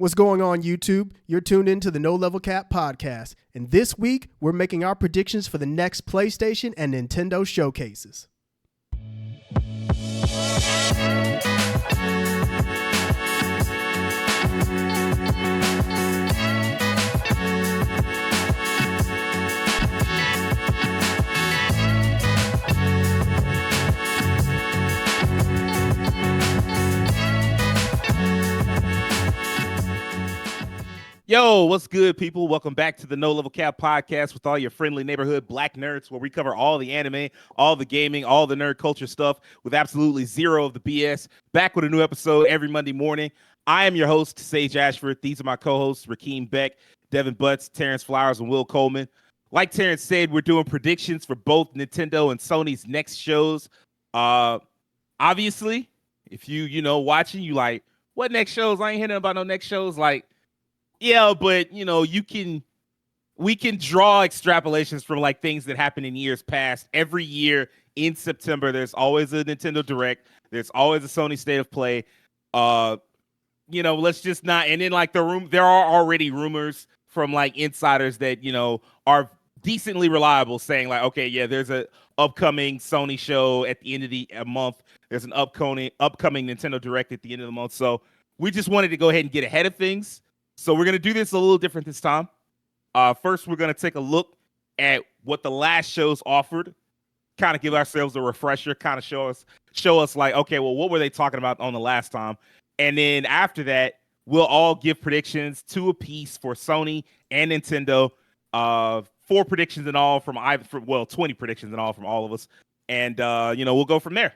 What's going on, YouTube? You're tuned into the No Level Cap podcast, and this week we're making our predictions for the next PlayStation and Nintendo showcases. Yo, what's good, people? Welcome back to the No Level Cap podcast with all your friendly neighborhood black nerds, where we cover all the anime, all the gaming, all the nerd culture stuff with absolutely zero of the BS. Back with a new episode every Monday morning. I am your host, Sage Ashford. These are my co-hosts, Rakeem Beck, Devin Butts, Terrence Flowers, and Will Coleman. Like Terrence said, we're doing predictions for both Nintendo and Sony's next shows. Obviously, if you watching, you like, what next shows? I ain't hearing about no next shows. Like, yeah, but we can draw extrapolations from like things that happen in years past. Every year in September, there's always a Nintendo Direct. There's always a Sony State of Play. Let's just not. And then like there are already rumors from like insiders that are decently reliable, saying like, okay, yeah, there's a upcoming Sony show at the end of the month. There's an upcoming Nintendo Direct at the end of the month. So we just wanted to go ahead and get ahead of things. So we're going to do this a little different this time. First, we're going to take a look at what the last shows offered, kind of give ourselves a refresher, kind of show us like, okay, well, what were they talking about on the last time? And then after that, we'll all give predictions, 2 apiece for Sony and Nintendo. 4 predictions in all 20 predictions in all from all of us. And, we'll go from there.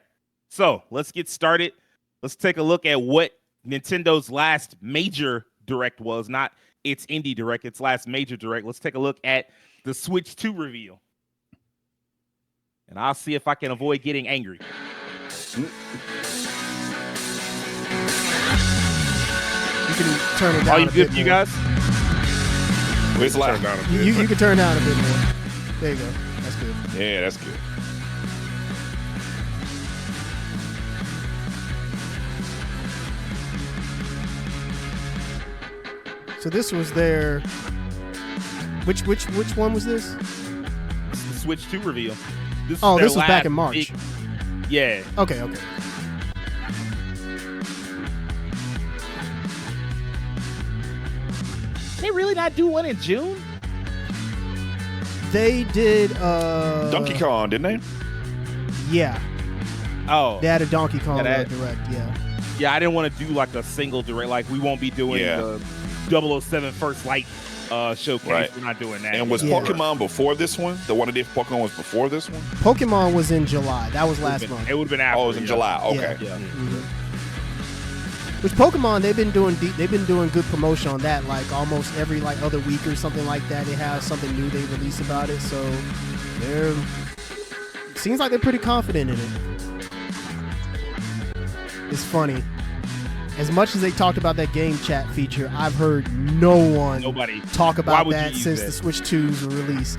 So let's get started. Let's take a look at what Nintendo's last major Direct was, not its indie Direct, its last major Direct. Let's take a look at the Switch 2 reveal. And I'll see if I can avoid getting angry. You can turn it down. Are you good, you guys? It's loud. You can turn down a bit more. There you go. That's good. Yeah, that's good. So this was their which one was this? This is the Switch 2 reveal. This was back in March. Yeah. Okay. They really not do one in June? They did Donkey Kong, didn't they? Yeah. Oh. They had a Donkey Kong Yeah, Direct, yeah. Yeah, I didn't want to do like a single Direct. Like we won't be doing the 007 First Light showcase. Right. We're not doing that. And was Pokemon before this one? The one that did Pokemon was before this one? Pokemon was in July. That was last month. It would have been after. Oh, it was in July. Okay. Yeah. Mm-hmm. Which Pokemon, they've been doing good promotion on that, like almost every like other week or something like that. They have something new they release about it, so seems like they're pretty confident in it. It's funny. As much as they talked about that game chat feature, I've heard nobody talk about that since the Switch 2's release.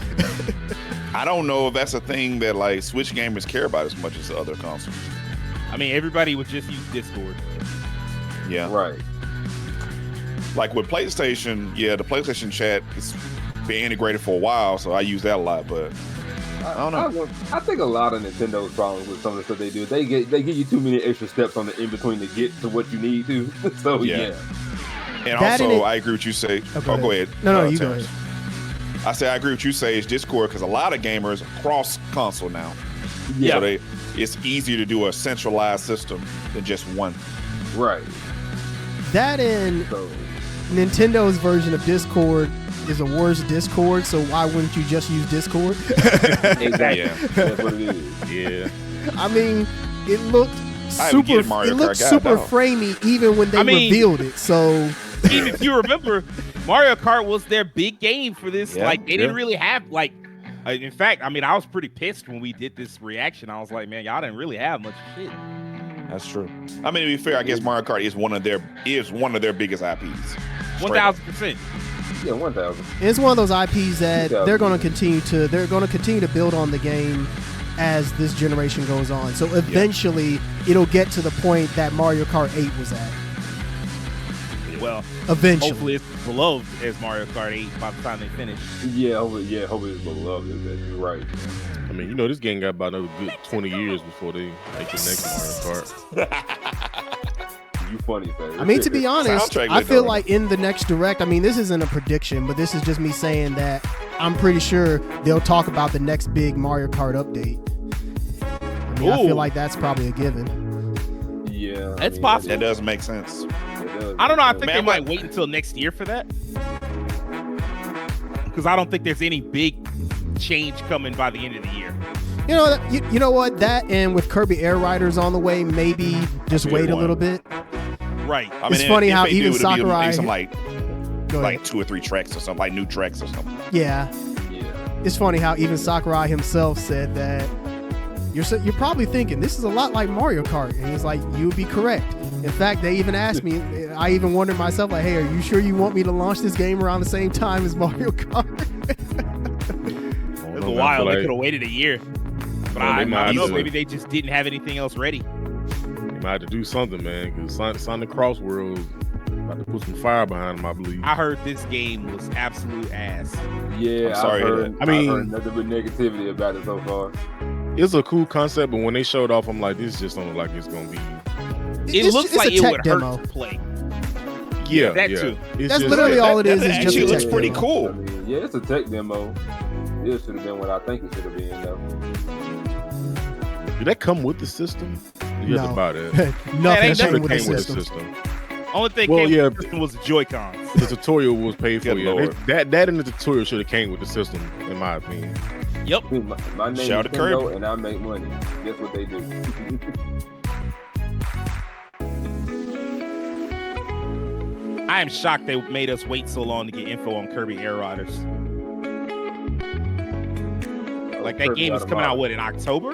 I don't know if that's a thing that like Switch gamers care about as much as the other consoles. I mean, everybody would just use Discord. Yeah. Right. Like with PlayStation, the PlayStation chat has been integrated for a while, so I use that a lot, but I don't know. I think a lot of Nintendo's problems with some of the stuff they do, they give you too many extra steps on the in between to get to what you need to. So yeah. And also, I agree with you, Sage. Oh, go ahead. No, you go ahead. I say I agree with you, Sage. Discord, because a lot of gamers cross console now. Yeah. So it's easier to do a centralized system than just one. Right. That and Nintendo's version of Discord is a worse Discord, so why wouldn't you just use Discord? Exactly. Yeah. That's what it is. Yeah. I mean, it looked super framey even when they revealed it. So even if you remember, Mario Kart was their big game for this. Yeah, like they didn't really have like. In fact, I mean, I was pretty pissed when we did this reaction. I was like, man, y'all didn't really have much shit. That's true. I mean, to be fair, I guess Mario Kart is one of their biggest IPs. 1,000%. Yeah, 1,000. It's one of those IPs that they're going to continue to build on the game as this generation goes on. So eventually, it'll get to the point that Mario Kart 8 was at. Well, Eventually. hopefully it's beloved as Mario Kart 8 by the time they finish. Yeah, hopefully it's beloved. You're right. I mean, you know, this game got about another good 20 years before they make the next Mario Kart. You funny, fam. I mean, to be honest, Soundtrack I look feel good. like in the next direct, I mean, this isn't a prediction, but this is just me saying that I'm pretty sure they'll talk about the next big Mario Kart update. I mean, I Ooh. feel like that's probably a given. Yeah, That's possible. That does make sense. I don't know. I think Man, they might what- wait until next year for that. Because I don't think there's any big change coming by the end of the year. You know, you know what? That and with Kirby Air Riders on the way, maybe just Good wait a one. little bit. Right. I mean, It's funny if how they do, even it'll be Sakurai- some like Go ahead. 2 or 3 tracks or something, like new tracks or something. Yeah, Yeah. it's funny how even Sakurai himself said that you're probably thinking this is a lot like Mario Kart, and he's like, you would be correct. In fact, they even asked me. I even wondered myself, like, hey, are you sure you want me to launch this game around the same time as Mario Kart? It was a while. They could have waited a year. But Well, they I might don't know. have to- Maybe they just didn't have anything else ready. They might have to do something, man, because Sonic Cross World about to put some fire behind them, I believe. I heard this game was absolute ass. Yeah, I'm sorry to hear I've that. heard nothing but negativity about it so far. It's a cool concept, but when they showed off, I'm like, this just don't look like it's gonna be. It looks it's like a it tech would demo. hurt to play. Yeah, that yeah. too. It's That's just- literally all it is That just actually a looks tech pretty demo. cool. I mean, yeah, it's a tech demo. It should have been what I think it should have been, though. Did that come with the system? You have No. to buy that. Nothing ain't came never with the came with system. the system. Only thing Well, came yeah. with the system was the Joy-Cons. The tutorial was paid for. Good Yeah, Lord. that and the tutorial should have came with the system, in my opinion. Yep. My name Shout is out to Kirby. Nintendo, and I make money. That's what they do. I am shocked they made us wait so long to get info on Kirby Air Riders. Like that game is coming out what in October?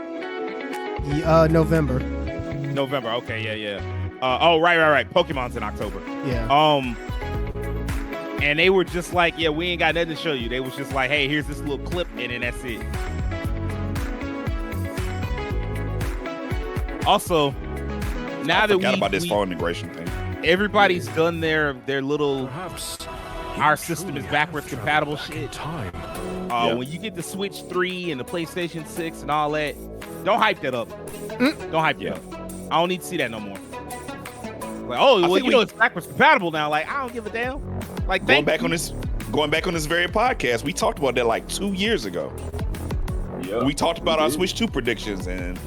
November. November. Okay, yeah. Right. Pokemon's in October. Yeah. And they were just like, yeah, we ain't got nothing to show you. They was just like, hey, here's this little clip, and then that's it. Also, now I that forgot about this we phone integration thing. everybody's done their little our system is backwards compatible shit. Yeah. When you get the Switch 3 and the PlayStation 6 and all that, don't hype that up. Don't hype it Yeah. up. I don't need to see that no more. Like, oh, well, think you know it's backwards compatible now. Like, I don't give a damn. Like, Going thank back you. on this very podcast, we talked about that like 2 years ago. Yeah. We talked about our did. Switch 2 predictions and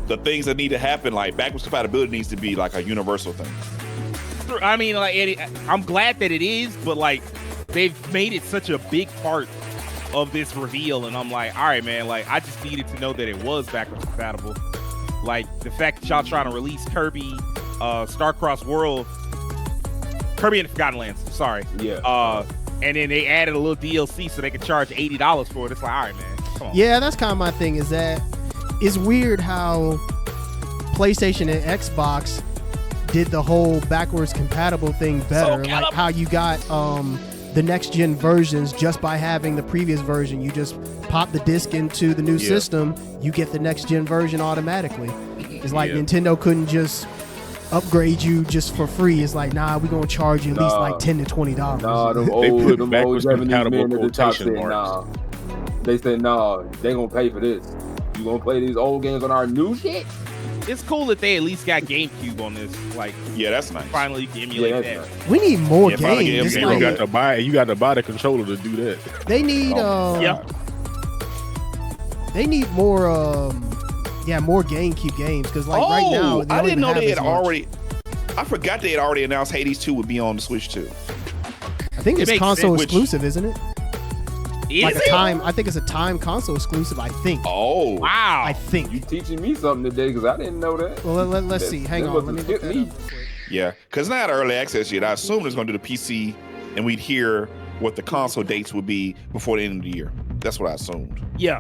the things that need to happen. Like backwards compatibility needs to be like a universal thing. I mean, like, I'm glad that it is, but like, they've made it such a big part of this reveal, and I'm like, all right, man. Like, I just needed to know that it was backwards compatible. Like the fact that y'all trying to release Kirby, Starcross World, Kirby and the Forgotten Lands. Sorry. Yeah. And then they added a little DLC so they could charge $80 for it. It's like, all right, man. Come on. Yeah, that's kind of my thing. Is that it's weird how PlayStation and Xbox did the whole backwards compatible thing better. Like how you got the next gen versions just by having the previous version. You just pop the disc into the new system, you get the next gen version automatically. It's like Nintendo couldn't just upgrade you just for free. It's like, nah, we're gonna charge you at least like $10 to $20. Nah, them They old, put them old backwards Japanese compatible men at the top quotation said, marks. nah. They said, nah, they gonna pay for this. You gonna play these old games on our new shit? It's cool that they at least got GameCube on this. Like, Yeah, that's nice. finally you can emulate Yeah, that. that's We need more Yeah, finally get games. It's them You games. like, got to buy the controller to do that. they need Yeah. they need more more GameCube games because like right now they I don't didn't even know have they had as much. already. I forgot they had already announced Hades 2 would be on the Switch 2. I think It it's makes console sense. exclusive, isn't it? Is Like it? a time. I think it's a time console exclusive. I think. Oh, Wow. I think. You teaching me something today because I didn't know that. Well, let's see. Hang That on. Let me must look have that hit up me. real quick. yeah, because not early access yet. I assume it's going to do the PC, and we'd hear what the console dates would be before the end of the year. That's what I assumed. Yeah.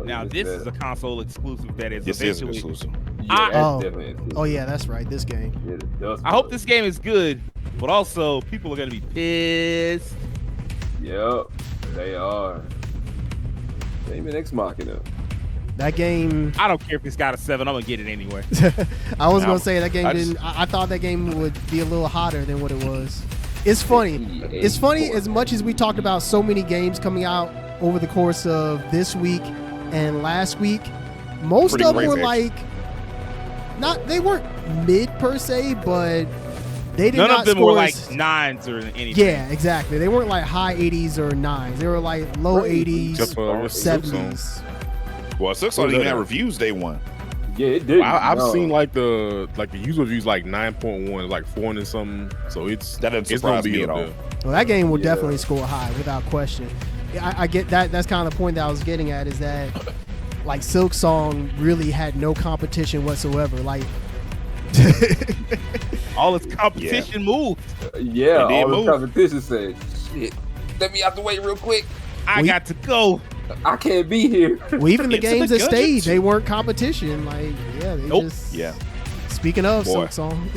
Now this is a console exclusive that is This is eventually. exclusive. Yeah, that's Oh. definitely exclusive. Oh yeah, that's right. This game. Yeah, it does. I hope this game is good, but also people are gonna be pissed. Yep, they are. Maybe next Machina. That game. I don't care if it's got a 7. I'm gonna get it anyway. I was gonna say that game I just- didn't. I thought that game would be a little hotter than what it was. It's funny. It's funny as much as we talked about so many games coming out over the course of this week and last week. Most Pretty of them were crazy, like, they weren't mid per se, but they did None not of them score were like as- 9s or anything. Yeah, exactly. They weren't like high 80s or 9s. They were like low Right. 80s, Except for Silk Song. 70s. Well, Silk Song didn't even have reviews day one. Yeah, it did. I've seen like the user reviews like 9.1, like 4 and something. So That doesn't it's gonna surprise be me at up all. there. Well, that game will Yeah. definitely score high without question. I get that. That's kind of the point that I was getting at, is that like Silk Song really had no competition whatsoever. Like, All its competition moved. Yeah, It did all the move. competition said, "Shit, let me out the way real quick. I got to go. I can't be here." well, even the Into games the that stayed, Gudgeons. they weren't competition. Like, yeah, they Nope. just. Yeah, Speaking of Boy. Silk Song,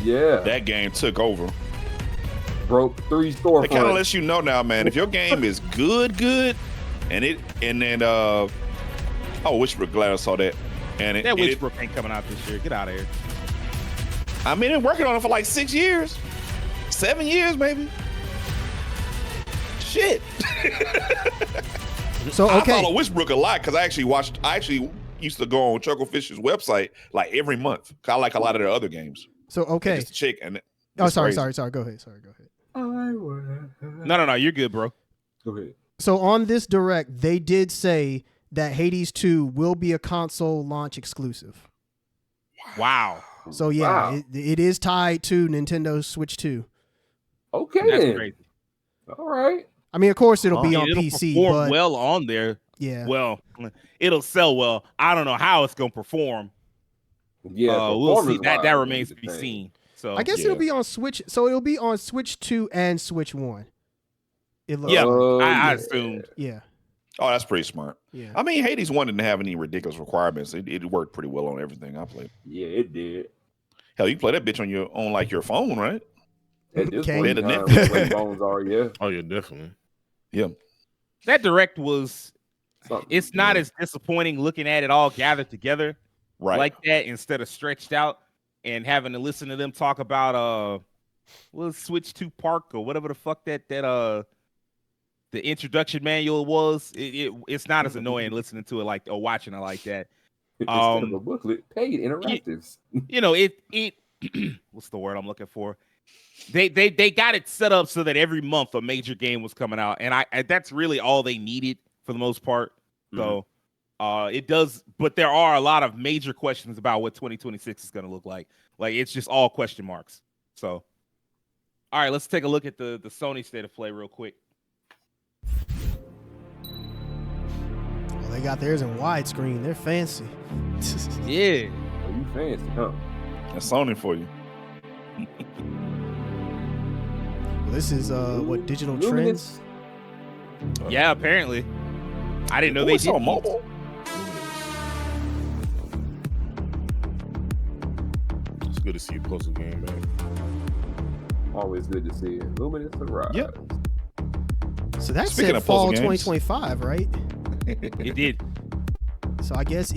Yeah, that game took over. broke 3 It kind of storefronts. lets you know now, man. If your game is good, and then Wishbrook, glad I saw that. And That Witchbrook ain't coming out this year. Get out of here. I mean, they're working on it for like 6 years, 7 years, maybe. Shit. so I okay, follow Wishbrook a lot because I actually used to go on Chucklefish Website like every month. 'Cause I like a lot of their other games. so okay. Just chick and Oh, it's sorry. crazy. Go ahead. No, you're good, bro. Go ahead. So on this direct, they did say that Hades 2 will be a console launch exclusive. Wow. So yeah, Wow. it is tied to Nintendo Switch 2. Okay, That's then. crazy. All right. I mean, of course, it'll be I on mean, it'll PC, perform but well on there. yeah. Well, it'll sell well. I don't know how it's gonna perform. Yeah, We'll see. performance-wise, That remains to the be thing. seen. So I guess Yeah. it'll be on Switch. So it'll be on Switch 2 and Switch 1. It looks Yeah. like. Oh, I yeah. assumed. Yeah. Oh, that's pretty smart. Yeah. I mean, Hades 1 didn't have any ridiculous requirements. It worked pretty well on everything I played. Yeah, it did. Hell, you play that bitch on like your phone, right? At this Okay. point, in Better time, than- where phones are, yeah. Oh yeah, definitely. Yeah. That direct was. Something. It's not as disappointing looking at it all gathered together Right. like that instead of stretched out and having to listen to them talk about Switch 2 Park or whatever the fuck that the introduction manual was. It's not as annoying listening to it like or watching it like that. Instead of a booklet, paid interactives. You know, it what's the word I'm looking for? They got it set up so that every month a major game was coming out, and I that's really all they needed for the most part. So it does, but there are a lot of major questions about what 2026 is going to look like. Like it's just all question marks. So, all right, let's take a look at the Sony State of Play real quick. Well, they got theirs in widescreen. They're fancy. Yeah, Oh, you fancy, huh? That's Sony for you. Well, this is what Digital Luminous. Trends. yeah. Apparently, I didn't know Oh, they it's did on these. mobile. It's good to see a puzzle game back. Always good to see it. Luminous Arise. Yep. So that Speaking said of fall puzzle games. 2025, right? It did. So I guess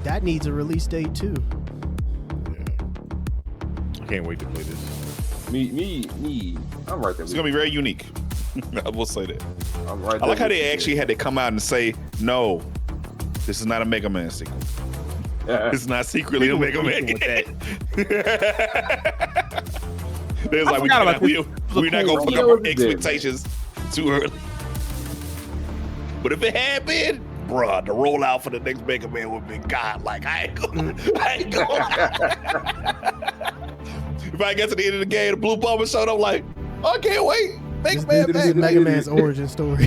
that needs a release date too. Yeah. I can't wait to play this. Me. I'm right there. It's gonna be very unique. I will say that. I'm right I there. like how with they you. actually had to come out and say, no, this is not a Mega Man sequel. Yeah. It's not secretly a Mega Man. With that. They was I like, forgot about we're not cool gonna fuck idea. up our What is it? expectations too early. But if it had been, bruh, the rollout for the next Mega Man would be God. Like I ain't gonna. If I get to the end of the game, the Blue Bomber showed up like, I can't wait. Mega Man This is back. Mega Man's origin story.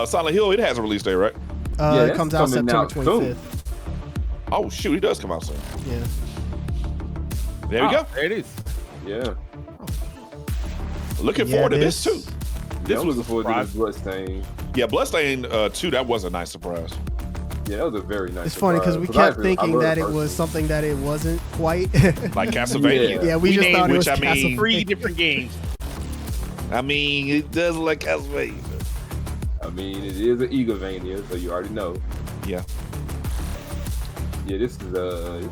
Silent Hill, it has a release date, right? Yeah, It that's comes out coming September out soon. 25th. Oh shoot, he does come out soon. Yeah. There we go. There it is. Yeah. Looking Yeah, forward to this too. This was was a looking forward to surprise. this Bloodstain. Yeah, Bloodstained 2, that was a nice surprise. Yeah, that was a very nice. It's funny because we surprise. kept I thinking love that the it first was one. something that it wasn't quite. Like Castlevania. Yeah, we just named thought it which was I mean- Castlevania. 3 different games. I mean, it does look like Castlevania. I mean, it is an Eaglemania, so you already know. Yeah. Yeah, this is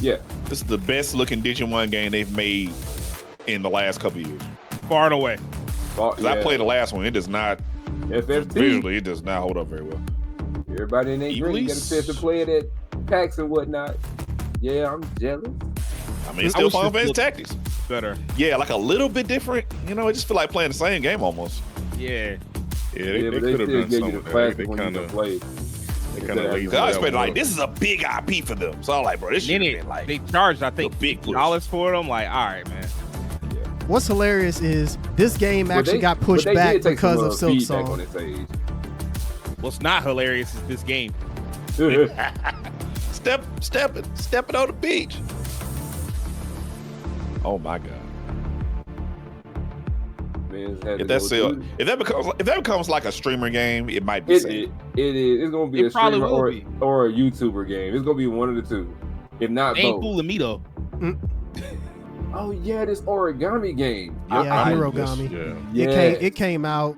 yeah. This is the best looking Digimon game they've made in the last couple of years. Far and away. 'Cause I played the last one. It does not FF2. visually. It does not hold up very well. Everybody in their dream get a chance to play it at PAX and whatnot. Yeah, I'm jealous. I mean, it's still Final Fantasy Tactics. Better. Yeah, like a little bit different. You know, I just feel like playing the same game almost. Yeah. Yeah, but they could have still done give you something. the classic They when you kind can of play. lazy. I expected like this is a big IP for them. So I'm like, bro, this should Then have been like they charged, I think, big push. $50 for them. Like, all right, man. What's hilarious is this game But actually they- got pushed but they back did take because some, of Silk feedback on Song. its age. What's not hilarious is this game. stepping on the beach. Oh my god! If that becomes like a streamer game, it might be. It is. It's gonna be It a probably streamer will be. or a YouTuber game. It's gonna be one of the two, if not They ain't both. fooling me though. Oh yeah, this origami game. Yeah, Hirogami. Yeah. It came out.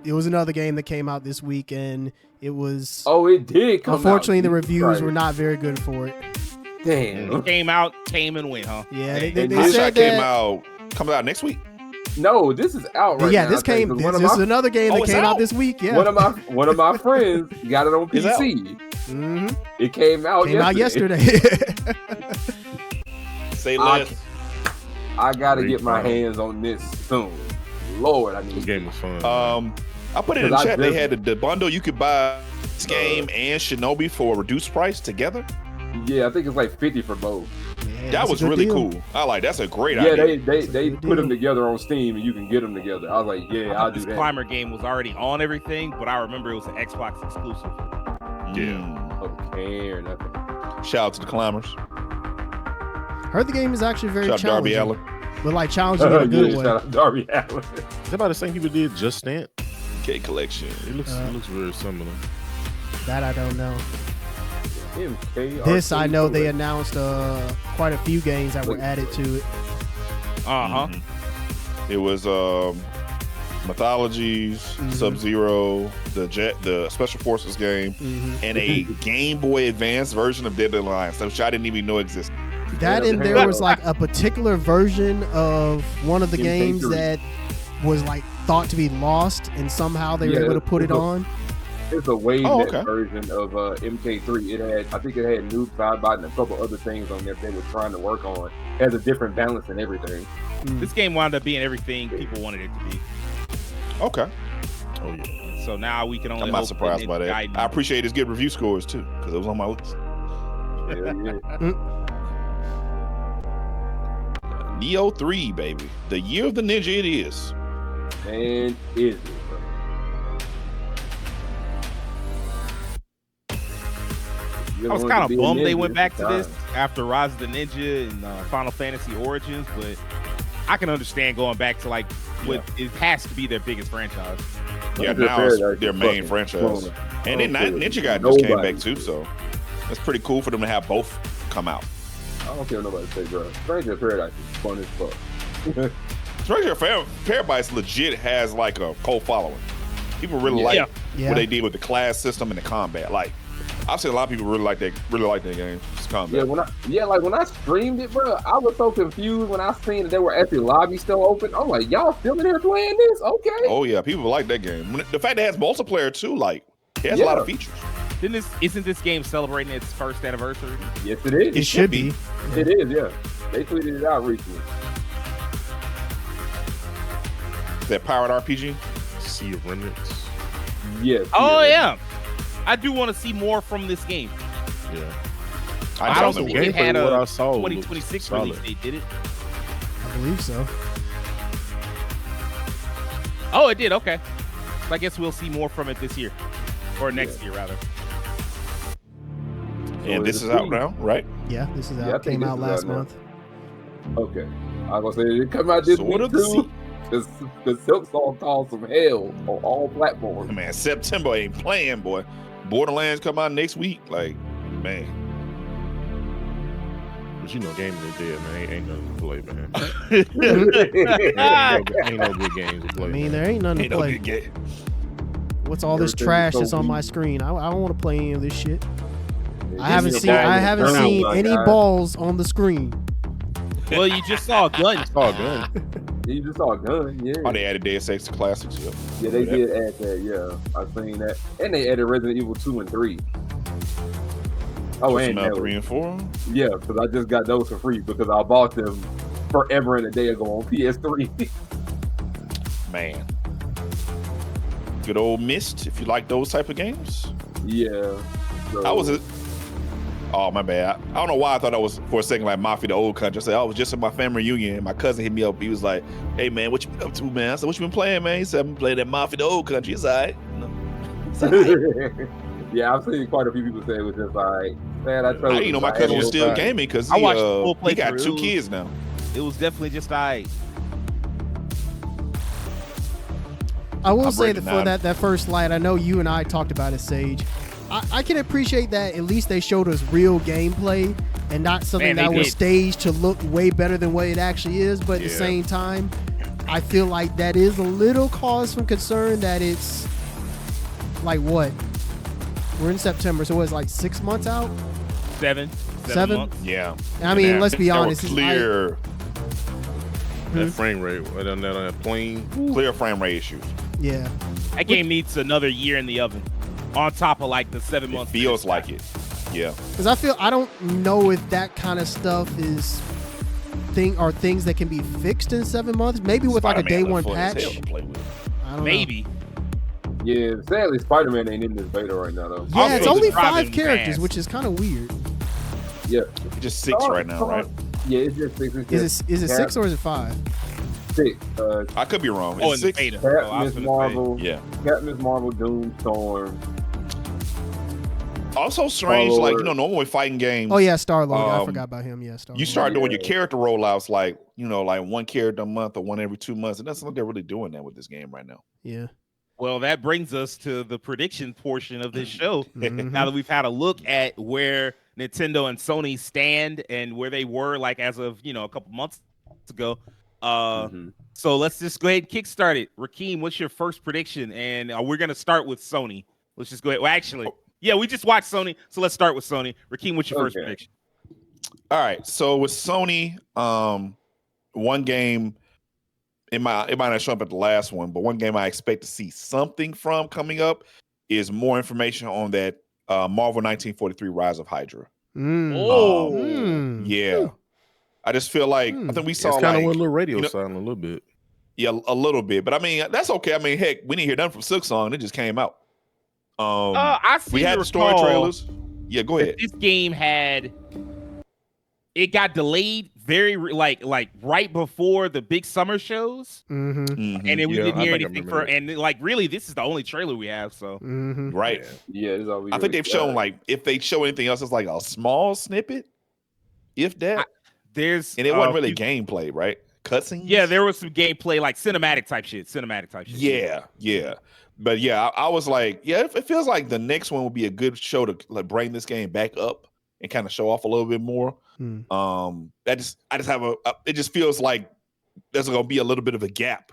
It was another game that came out this week, and it was. Oh, it did come out. Unfortunately, the Jesus reviews Christ. were not very good for it. Damn. It came out, came and went, huh? Yeah, they This said came that. comes out next week. No, this is out right Yeah, now. this I think, came. 'cause This, one of this my- is another game that it's came out out? this week. Yeah, One of my friends got it on It's out. PC. Mhm. It came out Came out yesterday. Say less. I gotta Great get my fun. hands on this soon. Lord, I need This game was fun. I put it in the 'Cause I chat. They just- had the bundle. You could buy this game and Shinobi for a reduced price together. Yeah, I think it's like 50 for both. Yeah, That that's a was good really deal. cool. I like. That's a great Yeah, idea. they good put them deal. together on Steam and you can get them together. I was like, yeah, I'll do This that. Climber game was already on everything, but I remember it was an Xbox exclusive. Okay, or nothing. Shout out to the climbers. Heard the game is actually very Shout out to Darby challenging, Allin. but like challenging in a good way. Shout out Darby Allin. Is that about the same people did Just Dance? K Collection. It looks very similar. That I don't know. MK This I Arcade know they Collection. announced quite a few games that were added to it. Uh-huh. It was Mythologies, Sub-Zero, the Special Forces game, and a Game Boy Advance version of Dead Alliance, which I didn't even know existed. That and there was like a particular version of one of the games MK3. that was like thought to be lost, and somehow they were able to put it on. It's a WaveNet Oh, okay. version of MK3. I think it had Noob Saibot and a couple other things on there they were trying to work on. It has a different balance and everything. This game wound up being everything people wanted it to be. Okay. Oh yeah. So now we can only I'm not hope surprised by that. guide I appreciate his good review scores too, because it was on my list. Hell yeah. Neo 3, baby. The year of the ninja it is. Man, is it, bro? I was kind of bummed they went back to this after Rise of the Ninja and Final Fantasy Origins, but I can understand going back to like what it has to be their biggest franchise. Yeah, Ninja now it's Paradise their is main fucking franchise. clone. And then I don't care Ninja what Gaiden just came nobody back too, says. so that's pretty cool for them to have both come out. I don't care what nobody say, bro. Stranger in Paradise is fun as fuck. Stranger Paradise legit has like a cult following. People really Yeah. like Yeah. what they did with the class system and the combat. Like I've seen a lot of people really like that game. It's combat. When I streamed it, bro, I was so confused when I seen that there were actually lobbies still open. I'm like, y'all still in here playing this? Okay. Oh yeah, people like that game. The fact that it has multiplayer too, like it has a lot of features. Isn't this game celebrating its first anniversary? Yes, it is. It should be. It is, yeah. They tweeted it out recently. That pirate RPG. Sea of Remnants. Yes. Oh yeah, I do want to see more from this game. Yeah. I don't know think what- it had what a I saw looked 2026 solid. release date, did it? I believe so. Oh, it did. Okay, so I guess we'll see more from it this year, or next year rather. And this is out now, right? Yeah, this is out. Yeah, I think Came this out is last out now. month. Okay. I was gonna say it come out this Sword week of the too. The Silk Song caused some hell on all platforms. Man, September ain't playing, boy. Borderlands come out next week. Like, man. but you know, gaming is dead, man. Ain't nothing to play, man. ain't no good games to play. I mean, man. there ain't nothing Ain't to no play. good game. What's all this Everything's trash so that's on weak. my screen? I don't want to play any of this shit. Yeah, I haven't Disney seen. I balls haven't are seen brown, any my guy. balls on the screen. Well, you just saw a gun. Oh, gun. You just saw a gun, yeah. Oh, they added Deus Ex to Classics. Yeah. Yeah, they Yeah. did add that. Yeah, I've seen that, and they added Resident Evil 2 and 3. Oh, Just and now that 3 and 4. yeah, because I just got those for free because I bought them forever and a day ago on PS3. Man. Good old Myst, if you like those type of games. Yeah, so, I was oh my bad. I don't know why I thought I was for a second like Mafia the Old Country. I said I was just at my family reunion and my cousin hit me up. He was like, "Hey man, what you been up to, man?" I said, "What you been playing, man?" He said, "I've been playing that Mafia the Old Country." It's alright. It's alright. yeah, I've seen quite a few people say it was just like, man, I told I didn't know my cousin was still gaming because I he, watched the full he got playthrough. 2 kids now. It was definitely just I I will I'm say breaking that for down. that first light, I know you and I talked about it, Sage. I can appreciate that at least they showed us real gameplay and not something Man, they that was did. staged to look way better than what it actually is. But at the Yeah. same time, I feel like that is a little cause for concern that it's like what? We're in September, so it's like 6 months out? 7 7? months. Yeah. I mean, And let's be there were honest. it's like- Clear, That frame rate, on that plane. clear frame rate issues. yeah. That game needs another year in the oven, on top of like the 7 It months. feels like it. Yeah. Because I don't know if that kind of stuff is things that can be fixed in 7 months. Maybe with like a Spider-Man day look one fun as hell patch. to play with. I don't know. Maybe. Yeah, sadly, Spider-Man ain't in this beta right now though. Yeah, Also, it's only it's driving 5 characters, fast. which is kind of weird. Yeah, It's just 6 right now, right? Yeah, it's just 6. It's Is it 6 or is it 5? 6? I could be wrong. Oh, It's in the 6. beta. Cat, Oh, I was Miss gonna say. Marvel, Yeah. Cat, Miss Marvel, Doom, Storm. Also strange, Star-Lord. like, you know, normally fighting games. Oh yeah, Star-Lord. I Um, forgot about him. Yeah, Star-Lord. You start doing your Yeah. character rollouts like, you know, like one character a month or one every 2 months. And that's not they're really doing that with this game right now. Yeah. Well, that brings us to the prediction portion of this show. Mhm. Now that we've had a look at where Nintendo and Sony stand and where they were like as of, you know, a couple months ago. Mhm. So let's just go ahead and kickstart it. Rakeem, what's your first prediction? And we're going to start with Sony. Let's just go ahead. Well, actually, yeah, we just watched Sony. So let's start with Sony. Rakeem, what's your first Okay. prediction? All right. So with Sony, one game, it might not show up at the last one, but one game I expect to see something from coming up is more information on that Marvel 1943 Rise of Hydra. Mm. Oh. Mm. Yeah. I just feel like I think we saw It's kind of like what little radio you know- silent a little bit. yeah, a little bit, but I mean that's okay. I mean, heck, we didn't hear nothing from Silk Song. It just came out. I see We had the story trailers. Yeah, go ahead. This game it got delayed like right before the big summer shows. Mm-hmm. Mhm. And then we Yeah, didn't I hear think I anything remember for, and like really, this is the only trailer we have. So Mm-hmm. Right. Yeah, this is all we I think really they've shown got. like if they show anything else, it's like a small snippet, if that. there's And it wasn't really few- gameplay, right? Cutscenes. Yeah, there was some gameplay, like cinematic type shit. Yeah, yeah. But yeah, I was like, yeah, it feels like the next one would be a good show to like bring this game back up and kind of show off a little bit more. Hmm. I just have it just feels like there's gonna be a little bit of a gap,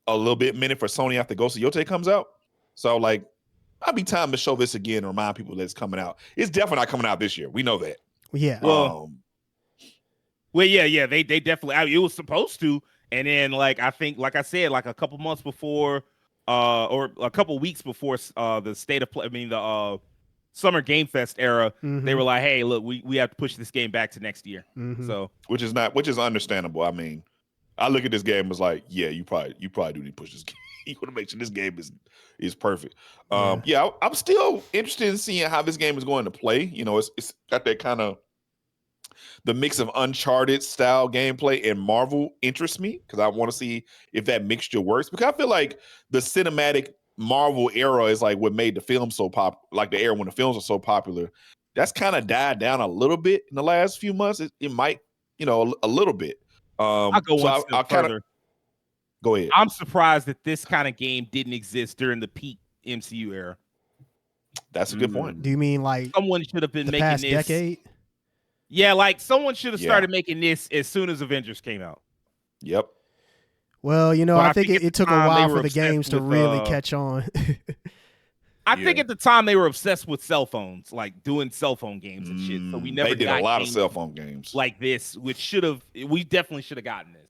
a little bit minute for Sony after Ghost of Yote comes out. So like, might be time to show this again and remind people that it's coming out. It's definitely not coming out this year. We know that. Yeah. Well, yeah, they definitely. It was supposed to, and then like I think, like I said, like a couple months before, or a couple weeks before the state of play. I mean the Summer Game Fest era. Mhm. They were like, hey, look, we have to push this game back to next year. Mhm. So which is understandable. I mean, I look at this game as like, yeah, you probably do need to push this game. You want to make sure this game is perfect. Yeah, I'm still interested in seeing how this game is going to play. You know, it's got that kind of the mix of Uncharted style gameplay and Marvel interests me because I want to see if that mixture works. Because I feel like the cinematic Marvel era is like what made the film so like the era when the films are so popular. That's kind of died down a little bit in the last few months. It might, you know, a little bit. I'll go so one step further. Go ahead. I'm surprised that this kind of game didn't exist during the peak MCU era. That's a good point. Do you mean like Someone should have been the making past this. decade? Yeah, like someone should have Yeah. started making this as soon as Avengers came out. Yep. Well, you know, But I I think think at it the took a time they while were for the obsessed games to with, really catch on. I think at the time they were obsessed with cell phones, like doing cell phone games and shit. So we never They did a got lot of games cell phone games. like this, which we definitely should have gotten this.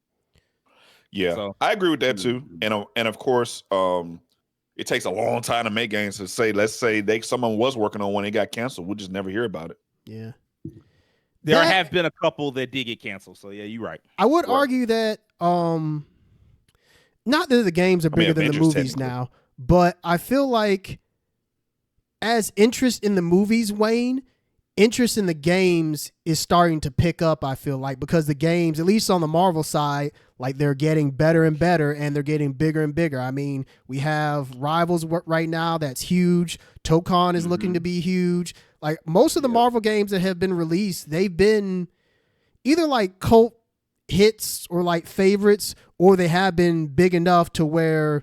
Yeah, So- I agree with that too. And of course, it takes a long time to make games. To say, let's say someone was working on one, it got canceled. We'll just never hear about it. Yeah. There That- have been a couple that did get canceled. So yeah, you're right. I would Right. argue that not that the games are bigger than the Avengers movies technically. now, but I feel like as interest in the movies wane, interest in the games is starting to pick up, I feel like, because the games, at least on the Marvel side, like they're getting better and better and they're getting bigger and bigger. I mean, we have Rivals right now that's huge. Tokon is looking to be huge. Like most of the Marvel games that have been released, they've been either like cult hits or like favorites, or they have been big enough to where,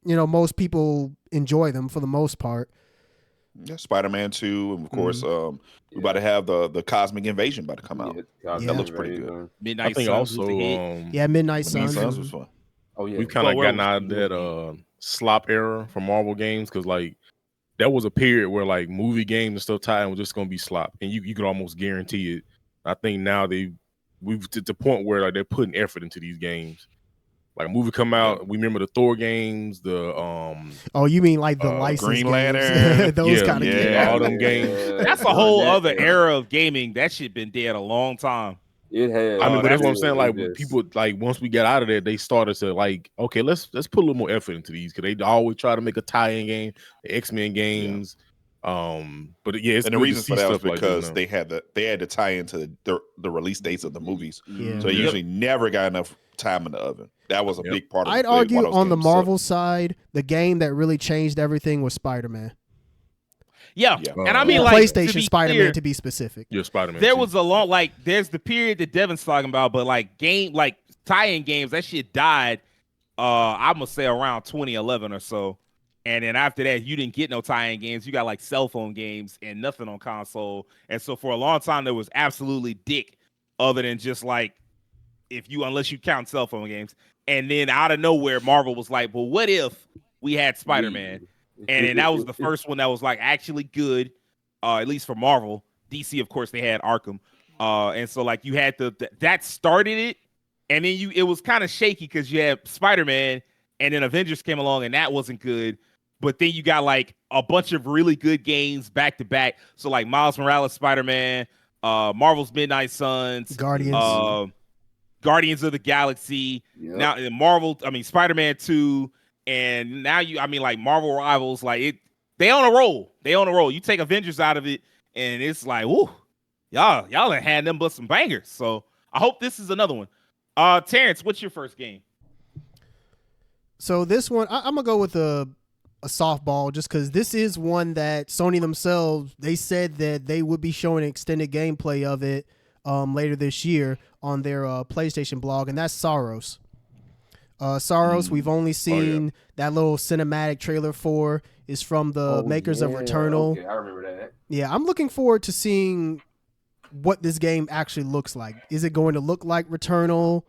you know, most people enjoy them for the most part. Yeah, Spider-Man 2, and of course, we about to have the Cosmic Invasion about to come out. Yeah. That looks pretty good. Midnight I think Suns was also a hit. Yeah, Midnight Suns Suns. was fun. Oh yeah, we kind of Well, gotten out of that slop era for Marvel games because like that was a period where like movie games and stuff tied was just gonna be slop, and you could almost guarantee it. I think now we've to the point where like they're putting effort into these games. Like a movie come out, we remember the Thor games, the Oh, you mean like the license Green games? Lantern. Those yeah, kind of yeah, games. all them games. That's a whole other era of gaming. That shit been dead a long time. It has. I mean, but that's what I'm it saying. Like is. people, like once we got out of there, they started to like, okay, let's put a little more effort into these because they always try to make a tie-in game, the X-Men games. But yeah, it's And the good to reason see for that was stuff like this because now. they had to tie into the release dates of the movies. Yeah. So they usually never got enough time in the oven. That was a big part of it. I'd argue on the Marvel side, the game that really changed everything was Spider-Man. Yeah. Yeah. And I mean, The like, PlayStation to be Spider-Man, clear, to be specific. Yeah, Spider-Man. there too. was a long, like, there's the period that Devin's talking about, but like tie-in games, that shit died, I'm gonna say around 2011 or so. And then after that, you didn't get no tie-in games. You got like cell phone games and nothing on console. And so for a long time, there was absolutely dick other than just like, unless you count cell phone games. And then out of nowhere, Marvel was like, well, what if we had Spider-Man? And then that was the first one that was like actually good, at least for Marvel. DC, of course, they had Arkham. And so like you had that started it. And then it was kind of shaky because you had Spider-Man and then Avengers came along and that wasn't good. But then you got like a bunch of really good games back to back. So like Miles Morales, Spider-Man, Marvel's Midnight Suns, Guardians. Guardians of the Galaxy. Yep. Now in Marvel, I mean Spider-Man 2, and now like Marvel Rivals, like they on a roll. They on a roll. You take Avengers out of it, and it's like, whoo, y'all done had them but some bangers. So I hope this is another one. Terrence, what's your first game? So this one, I'm gonna go with a softball, just because this is one that Sony themselves, they said that they would be showing extended gameplay of it later this year on their PlayStation blog, and that's Soros. Soros, we've only seen that little cinematic trailer for, is from the makers of Returnal. Okay, I remember that. Yeah, I'm looking forward to seeing what this game actually looks like. Is it going to look like Returnal?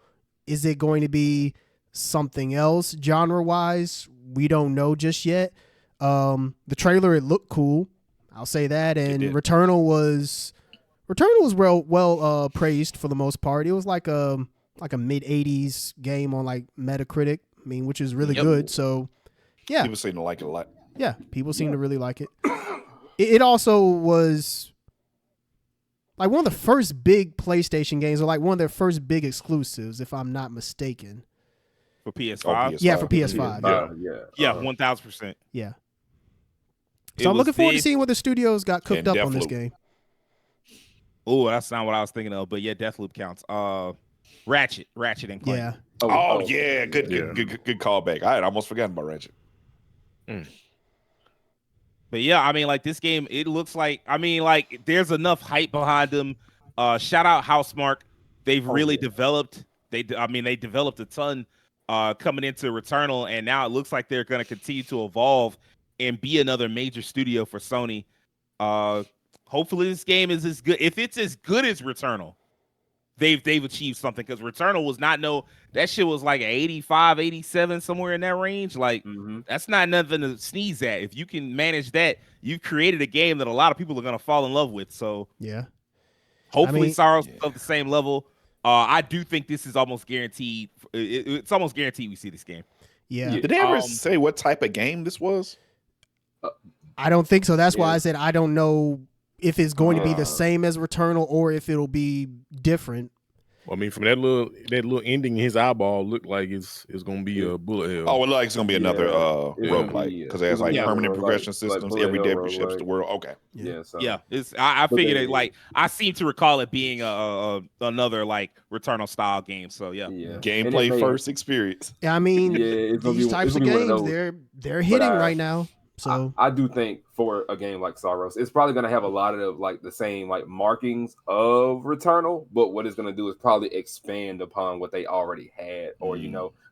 Is it going to be something else genre-wise? We don't know just yet. The trailer, it looked cool. I'll say that. And Returnal was well praised for the most part. It was like a mid-80s game on like Metacritic. I mean, which is really good. So, yeah. People seem to like it a lot. Yeah, people seem to really like it. It also was like one of the first big PlayStation games, or like one of their first big exclusives, if I'm not mistaken. For PS5? PS5. Yeah, for PS5. Yeah, 1000%. Yeah. So I'm looking forward to seeing what the studios got cooked And up on this Deathloop. game. Oh, that's not what I was thinking of, but yeah, Deathloop counts. Ratchet and Clank. Yeah. Oh, yeah, good callback. I had almost forgotten about Ratchet. But yeah, I mean, like this game, it looks like, I mean, like there's enough hype behind them. Shout out Housemarque. They've really developed. They developed a ton coming into Returnal, and now it looks like they're going to continue to evolve and be another major studio for Sony. Hopefully this game is as good. If it's as good as Returnal, they've achieved something, because Returnal was not that shit was like 85, 87, somewhere in that range. Like that's not nothing to sneeze at. If you can manage that, you've created a game that a lot of people are gonna fall in love with. So yeah, hopefully Sorrow's of the same level. I do think this is almost guaranteed. It's almost guaranteed we see this game. Yeah. Did they ever say what type of game this was? I don't think so. That's why I said I don't know if it's going to be the same as Returnal or if it'll be different. Well, I mean, from that little ending, his eyeball looked like it's gonna be a bullet hell. Oh, it looks like it's gonna be another roguelike, because it has like permanent progression systems. Every day reships the world. Okay. I figured it, like, I seem to recall it being another like Returnal style game. So gameplay first experience. I mean, these types of games they're hitting right now. So I do think for a game like Sorrows, it's probably going to have a lot of like the same like markings of Returnal, but what it's going to do is probably expand upon what they already had, or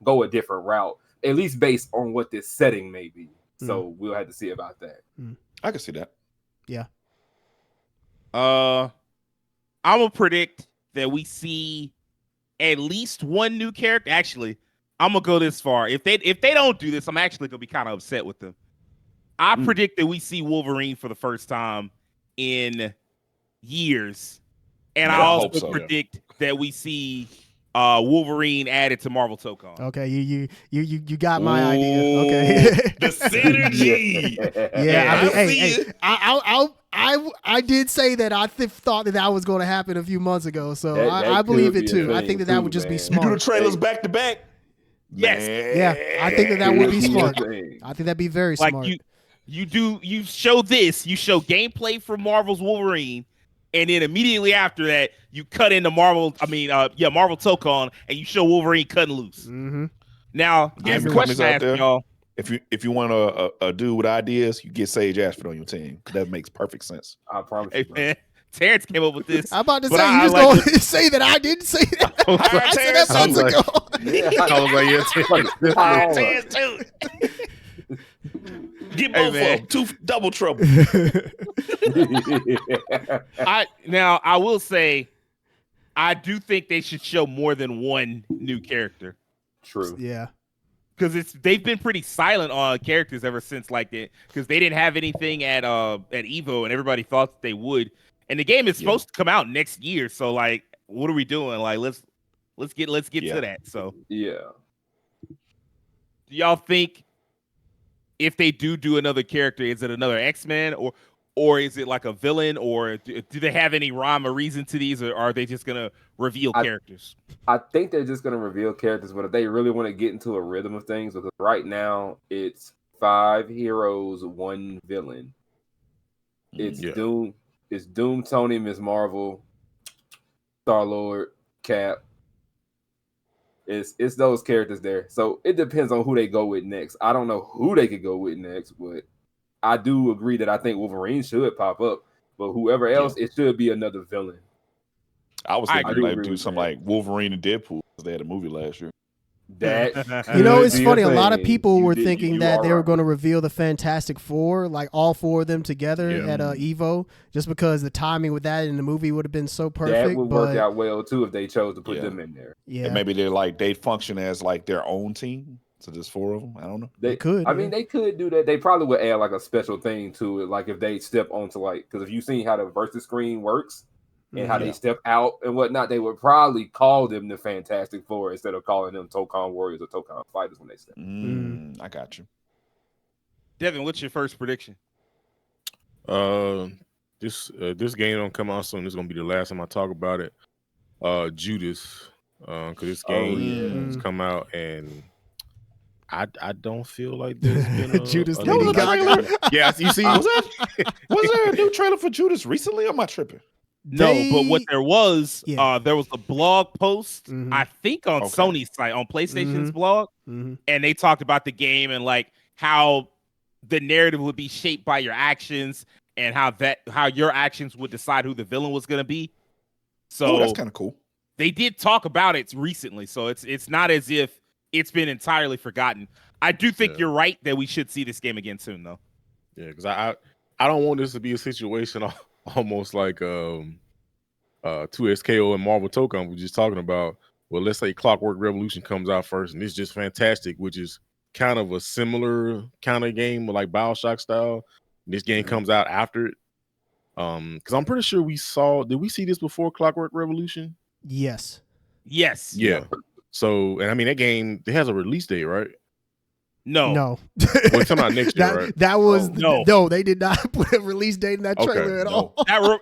go a different route, at least based on what this setting may be. So we'll have to see about that. I can see that. Yeah. I'm gonna predict that we see at least one new character. Actually, I'm gonna go this far. If they don't do this, I'm actually gonna be kind of upset with them. I predict that we see Wolverine for the first time in years, and I also predict that we see Wolverine added to Marvel Tokon. Okay, you got my idea. Okay, the synergy. I did say that I thought that was going to happen a few months ago, so I believe it too. I think that would just be smart. You do the trailers back to back. Yes. Yeah, I think that would be smart. I think that'd be very smart. You show gameplay from Marvel's Wolverine, and then immediately after that, you cut into Marvel Tokon, and you show Wolverine cutting loose. Now, here's the question I ask y'all. If you want a dude with ideas, you get Sage Ashford on your team. That makes perfect sense. I promise you. Man, Terrence came up with this. I'm about to say, you just going to say that I didn't say that. I said that months ago. I was like, Terrence too. Get both of them. Two double trouble. I will say, I do think they should show more than one new character. True. Yeah. Because they've been pretty silent on characters ever since, like, because they didn't have anything at Evo, and everybody thought that they would. And the game is supposed to come out next year, so like, what are we doing? Like, let's get to that. So yeah. Do y'all think if they do another character, is it another X-Men or is it like a villain, or do they have any rhyme or reason to these, or are they just gonna reveal characters? I think they're just gonna reveal characters, but if they really want to get into a rhythm of things, because right now it's 5 heroes, 1 villain. It's Doom, Tony, Ms. Marvel, Star-Lord, Cap. It's those characters there. So it depends on who they go with next. I don't know who they could go with next, but I do agree that I think Wolverine should pop up. But whoever else, it should be another villain. I was thinking like do something like Wolverine and Deadpool, because they had a movie last year. That it's funny. A lot of people were thinking that they were going to reveal the Fantastic Four, like all 4 of them together at Evo, just because the timing with that in the movie would have been so perfect. That would work out well too if they chose to put them in there. Yeah, and maybe they function as like their own team. So there's 4 of them. I don't know. They could. I mean, they could do that. They probably would add like a special thing to it, like if they step onto like, because if you've seen how the versus screen works. And how they step out and whatnot, they would probably call them the Fantastic Four instead of calling them Tokon Warriors or Tokon Fighters when they step. I got you. Devin, what's your first prediction? This game don't come out soon. This is gonna be the last time I talk about it. Judas, because this game has come out and I don't feel like there's been a Judas. a new trailer. Yeah, you see, was there a new trailer for Judas recently? Or am I tripping? No, but what there was a blog post, I think on Sony's site, on PlayStation's blog, and they talked about the game and like how the narrative would be shaped by your actions and how your actions would decide who the villain was going to be. So that's kind of cool. They did talk about it recently, so it's not as if it's been entirely forgotten. I do think you're right that we should see this game again soon, though. Yeah, because I don't want this to be a situation almost like 2SKO and Marvel Tokon we just talking about. Well, let's say Clockwork Revolution comes out first, and it's just fantastic, which is kind of a similar kind of game like BioShock style. This game comes out after it. Because I'm pretty sure did we see this before Clockwork Revolution? Yes. Yes. Yeah. So, and I mean, that game, it has a release date, right? No. No. Well, it's coming out next year, right? That was no. They did not put a release date in that trailer at all.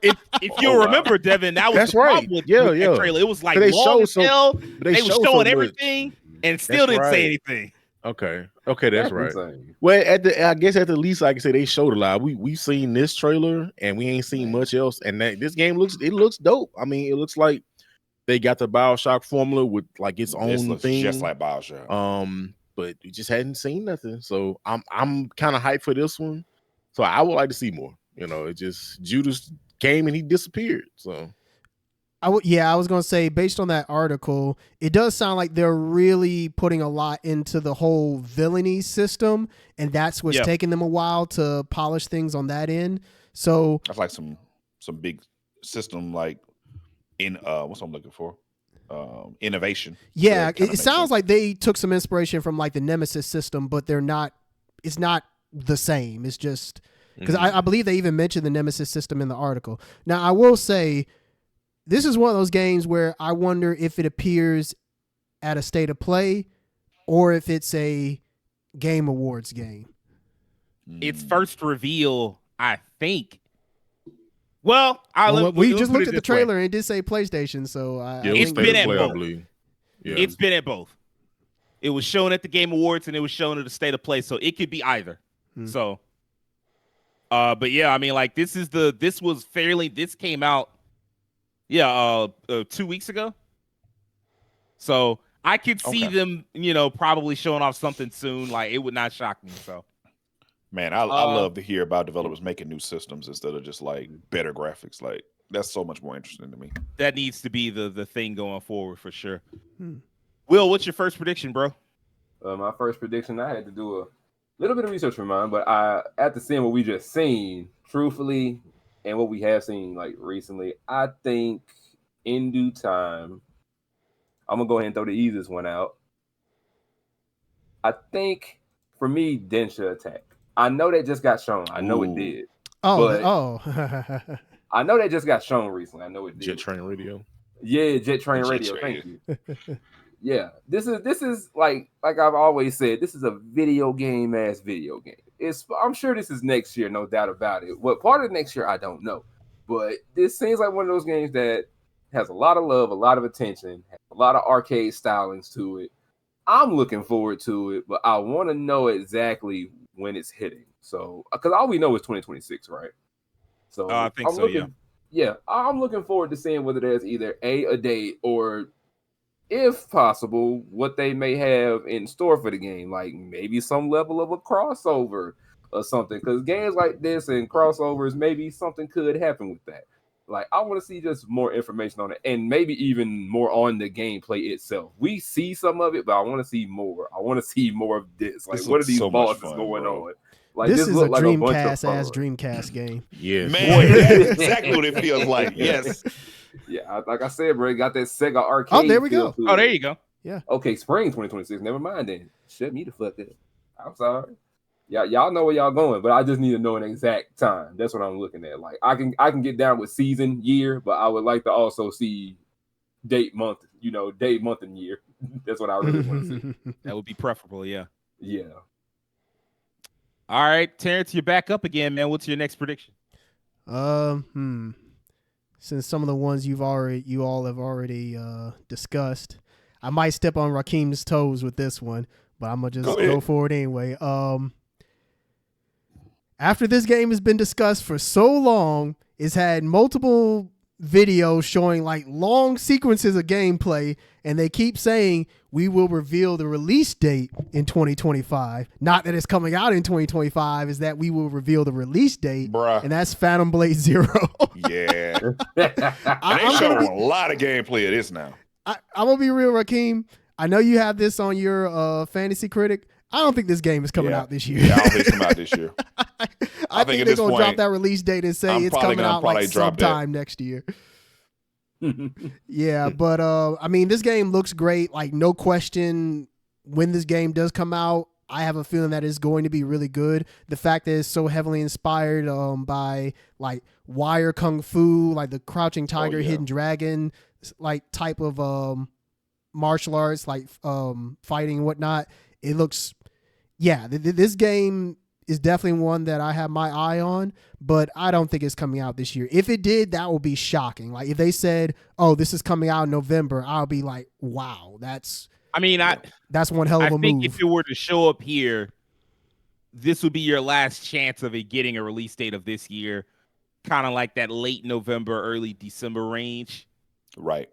If you'll remember, Devin, that was That's the right. problem with Yeah, that trailer. It was like They long as showed hell. They They were showed showing so everything and still That's didn't say right. anything. Okay, that's right. insane. Well, I guess at the least I can say they showed a lot. We've seen this trailer and we ain't seen much else. And this game looks dope. I mean, it looks like they got the BioShock formula with like its This own looks thing. just like BioShock. But we just hadn't seen nothing. So I'm kind of hyped for this one. So I would like to see more. You know, it just Judas came and he disappeared. So I was going to say, based on that article, it does sound like they're really putting a lot into the whole villainy system, and that's what's taking them a while to polish things on that end. So that's like some big system, like in what's I'm looking for, innovation. Yeah, So it sounds like they took some inspiration from like the Nemesis system, but it's not the same. It's just because I believe they even mentioned the Nemesis system in the article. Now, I will say, this is one of those games where I wonder if it appears at a state of play or if it's a Game Awards game. Its first reveal, I think. We just looked at the trailer and it did say PlayStation, so it's been at both. Yeah. It's been at both. It was shown at the Game Awards and it was shown at the state of play, so it could be either. So, but yeah, I mean, like this came out. 2 weeks ago. So I could see them, probably showing off something soon. Like it would not shock me. So, man, I love to hear about developers making new systems instead of just like better graphics. Like that's so much more interesting to me. That needs to be the thing going forward for sure. Will, what's your first prediction, bro? My first prediction, I had to do a little bit of research for mine, but after seeing what we just seen, truthfully, and what we have seen like recently, I think in due time, I'm gonna go ahead and throw the easiest one out. I think for me, Densha Attack. I know that just got shown. I know it did. I know that just got shown recently. I know it did. Jet Train Radio. Yeah, Jet Train Radio. Thank you. Yeah, this is like I've always said, this is a video game. I'm sure this is next year, no doubt about it. What part of next year, I don't know. But this seems like one of those games that has a lot of love, a lot of attention, has a lot of arcade stylings to it. I'm looking forward to it, but I want to know exactly when it's hitting. So, because all we know is 2026, right? So I think so, yeah. Yeah, I'm looking forward to seeing whether there's either a date or, if possible, what they may have in store for the game, like maybe some level of a crossover or something. Because games like this and crossovers, maybe something could happen with that. Like, I want to see just more information on it, and maybe even more on the gameplay itself. We see some of it, but I want to see more. I want to see more of this. Like, what are these bosses going on? Like, this is a like Dreamcast ass Dreamcast game. Yes. Man, that's exactly what it feels like. Yes. Yeah, like I said, bro, it got that Sega arcade. Oh, there we go. Oh, there you go. Yeah. Okay, spring 2026. Never mind then. Shut me the fuck up. I'm sorry. Yeah, y'all know where y'all going, but I just need to know an exact time. That's what I'm looking at. Like I can get down with season, year, but I would like to also see date, month, day, month, and year. That's what I really want to see. That would be preferable, yeah. Yeah. All right, Terrence, you're back up again, man. What's your next prediction? Since some of the ones you all have already discussed, I might step on Rakeem's toes with this one, but I'm gonna just go for it anyway. After this game has been discussed for so long, it's had multiple videos showing like long sequences of gameplay, and they keep saying we will reveal the release date in 2025. Not that it's coming out in 2025, is that we will reveal the release date, Bruh. and that's Phantom Blade Zero. Yeah. They showing a lot of gameplay of this now. I'm gonna be real, Rakeem. I know you have this on your fantasy critic. I don't think this game is coming Yeah. out this year. Yeah, I don't think it's coming out this year. I think think at they're this gonna drop point, that release date and say I'm it's probably coming gonna out like probably drop that. sometime next year. Yeah, but I mean, this game looks great. Like, no question, when this game does come out, I have a feeling that it's going to be really good. The fact that it's so heavily inspired by like Wire Kung Fu, like the Crouching Tiger, yeah. Hidden Dragon, like type of martial arts, like fighting and whatnot. It looks, yeah, this game is definitely one that I have my eye on, but I don't think it's coming out this year. If it did, that would be shocking. Like if they said, "Oh, this is coming out in November," I'll be like, "Wow, that's one hell of a think move." if it were to show up here, this would be your last chance of it getting a release date of this year, kind of like that late November, early December range. Right.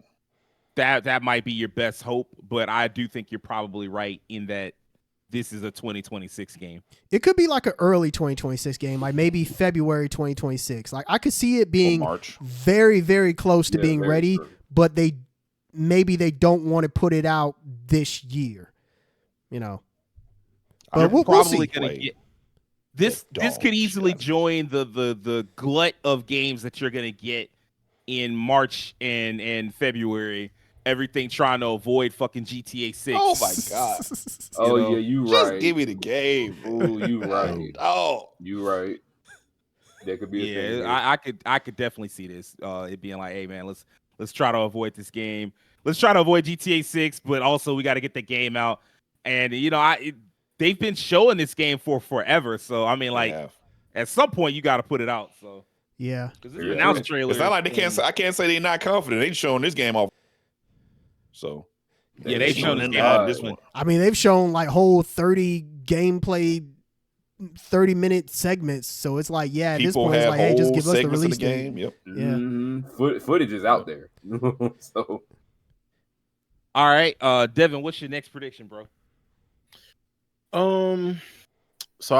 That might be your best hope, but I do think you're probably right in that this is a 2026 game. It could be like an early 2026 game, like maybe February 2026. Like I could see it being March. very, very close to Yeah, being very ready, true. but they don't want to put it out this year. You know. But I'm we'll Probably see. gonna Play get this. that This could dog easily shit. join the glut of games that you're gonna get in March and February. Everything trying to avoid fucking GTA 6. Oh my god. Oh know, yeah, you Just right. give me the game. Ooh, you right. Oh. You right. That could be a thing. Yeah, here. I could definitely see this. It being like, hey man, let's try to avoid this game. Let's try to avoid GTA 6, but also we got to get the game out. And you know, they've been showing this game for forever. So I mean, like at some point you got to put it out. So Yeah. because this Yeah. announced trailer, It's not like they can't say, I can't say they're not confident. They showing this game off. So Yeah, they've shown this game off this one. one. I mean, they've shown like whole 30 gameplay 30-minute segments. So it's like, yeah, at this People point, it's have like, hey, just whole give us the segments of release the date. game. Yep. Yeah. Mhm. Footage is out there. So All right, Devin, what's your next prediction, bro? So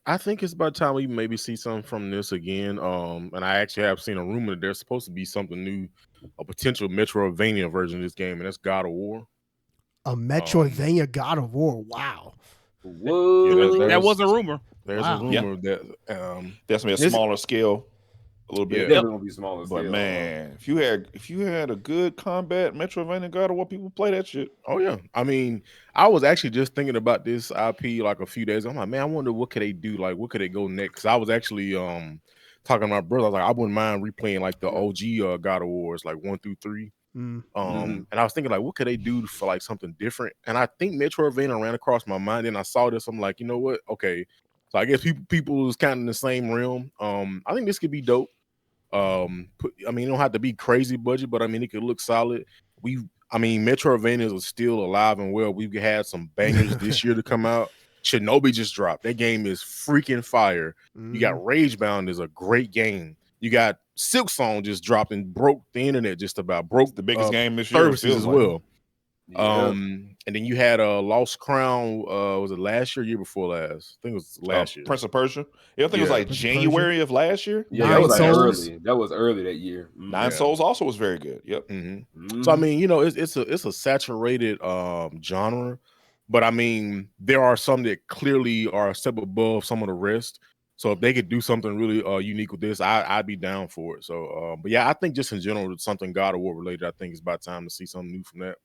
I think it's about time we maybe see something from this again. And I actually have seen a rumor that there's supposed to be something new, a potential Metroidvania version of this game, and that's God of War. A Metroidvania God of War. Wow. whoa. Yeah, That was a rumor. There's Wow. a rumor that That's gonna be a This- smaller scale, a little bit. Definitely gonna be smaller. But scale. man, if you had a good combat Metroidvania God of War, people play that shit. oh yeah, I mean, I was actually just thinking about this IP like a few days ago. I'm like, man, I wonder what could they do? Like, what could they go next? 'Cause I was actually talking to my brother. I was like, I wouldn't mind replaying like the OG God of Wars, like 1 through 3. Mm. And I was thinking like, what could they do for like something different? And I think Metroidvania ran across my mind, and I saw this. I'm like, you know what? Okay, so I guess people is kind of in the same realm. I think this could be dope. I mean, it don't have to be crazy budget, but I mean, it could look solid. Metroidvanias are still alive and well. We've had some bangers this year to come out. Shinobi just dropped. That game is freaking fire. You got Ragebound is a great game. You got Silksong just dropped and broke the internet just about. Broke The biggest game this year. services feels as like. well. Yeah. And then you had Lost Crown. Was it last year? Year before last? I think it was last year. Prince of Persia. Yeah, I think it was Yeah. like Prince of January of last year. Yeah, Nine that was like Souls. early. That was early that year. Nine Yeah. Souls also was very good. Yep. Mhm. So I mean, you know, it's a saturated genre, but I mean, there are some that clearly are a step above some of the rest. So if they could do something really unique with this, I'd be down for it. So, but yeah, I think just in general, something God of War related, I think it's about time to see something new from that.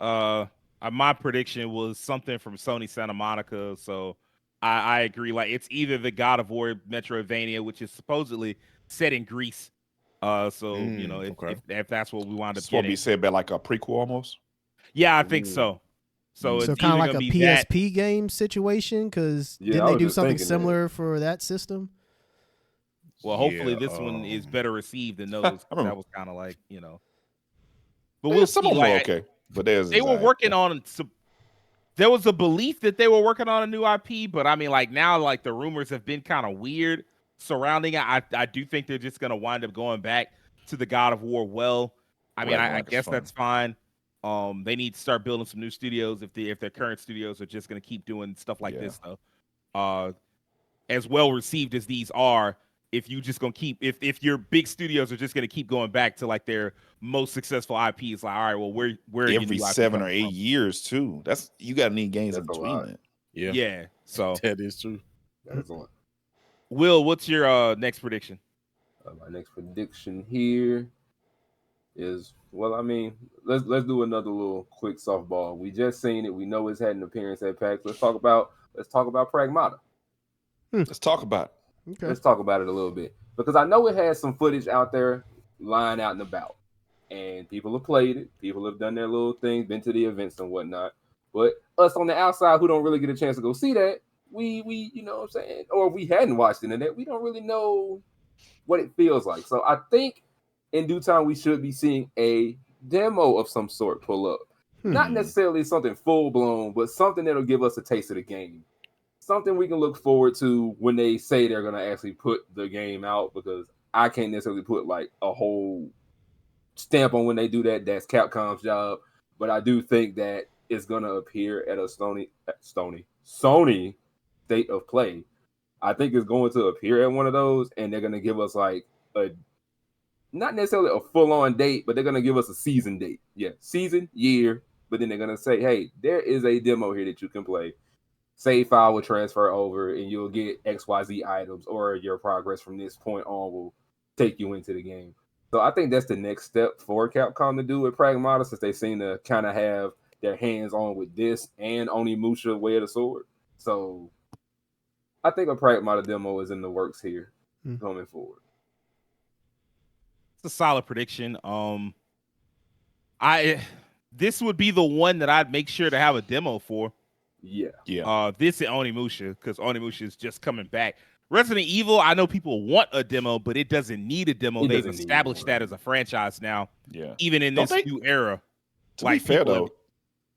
My prediction was something from Sony Santa Monica, so I agree. Like it's either the God of War Metroidvania, which is supposedly set in Greece. So you know, if that's what we wound up It's what getting, we said about like a prequel almost. yeah, I think so. So So it's kind of either like a gonna be that- PSP game situation, because Yeah, didn't I they was do just something thinking that. similar for that system? Well, hopefully Yeah, this one is better received than those. I 'Cause remember- that was kind of like, you know. But Yeah, we'll some see. of them were Like, okay, but there's they were working on some. There was a belief that they were working on a new IP, but I mean, like now, like the rumors have been kind of weird surrounding it. I do think they're just gonna wind up going back to the God of War. Well, I mean, I Ragnarok is guess fun. that's fine. They need to start building some new studios if their current studios are just gonna keep doing stuff like Yeah. this though. As well received as these are, if you just gonna keep if your big studios are just gonna keep going back to like their most successful IPs, like all right, well, where are your Every new IP 7 or coming 8 from? years too. That's you got to need games in That's a between lot. that. Yeah, Yeah. So that is true. That's a lot. Will, what's your next prediction? My next prediction here is, well, I mean, let's do another little quick softball. We just seen it. We know it's had an appearance at PAX. Let's talk about Pragmata. Let's talk about it. Okay. Let's talk about it a little bit, because I know it has some footage out there lying out and about, and people have played it. People have done their little things, been to the events and whatnot. But us on the outside who don't really get a chance to go see that, we you know what I'm saying, or if we hadn't watched it in that, we don't really know what it feels like. So I think in due time we should be seeing a demo of some sort pull up. Not necessarily something full blown, but something that'll give us a taste of the game. Something we can look forward to when they say they're gonna actually put the game out, because I can't necessarily put like a whole stamp on when they do that. That's Capcom's job. But I do think that it's gonna appear at a Sony State of Play. I think it's going to appear at one of those, and they're gonna give us like a, not necessarily a full-on date, but they're gonna give us a season date. Yeah, season, year, but then they're gonna say, hey, there is a demo here that you can play. Save file will transfer over and you'll get XYZ items, or your progress from this point on will take you into the game. So I think that's the next step for Capcom to do with Pragmata, since they seem to kind of have their hands on with this and Onimusha Way of the Sword. So I think a Pragmata demo is in the works here going forward. It's a solid prediction. This would be the one that I'd make sure to have a demo for. Yeah. This and Onimusha, because Onimusha is just coming back. Resident Evil, I know people want a demo, but it doesn't need a demo. They've established that as a franchise now. Yeah. Even in this new era. To be fair though,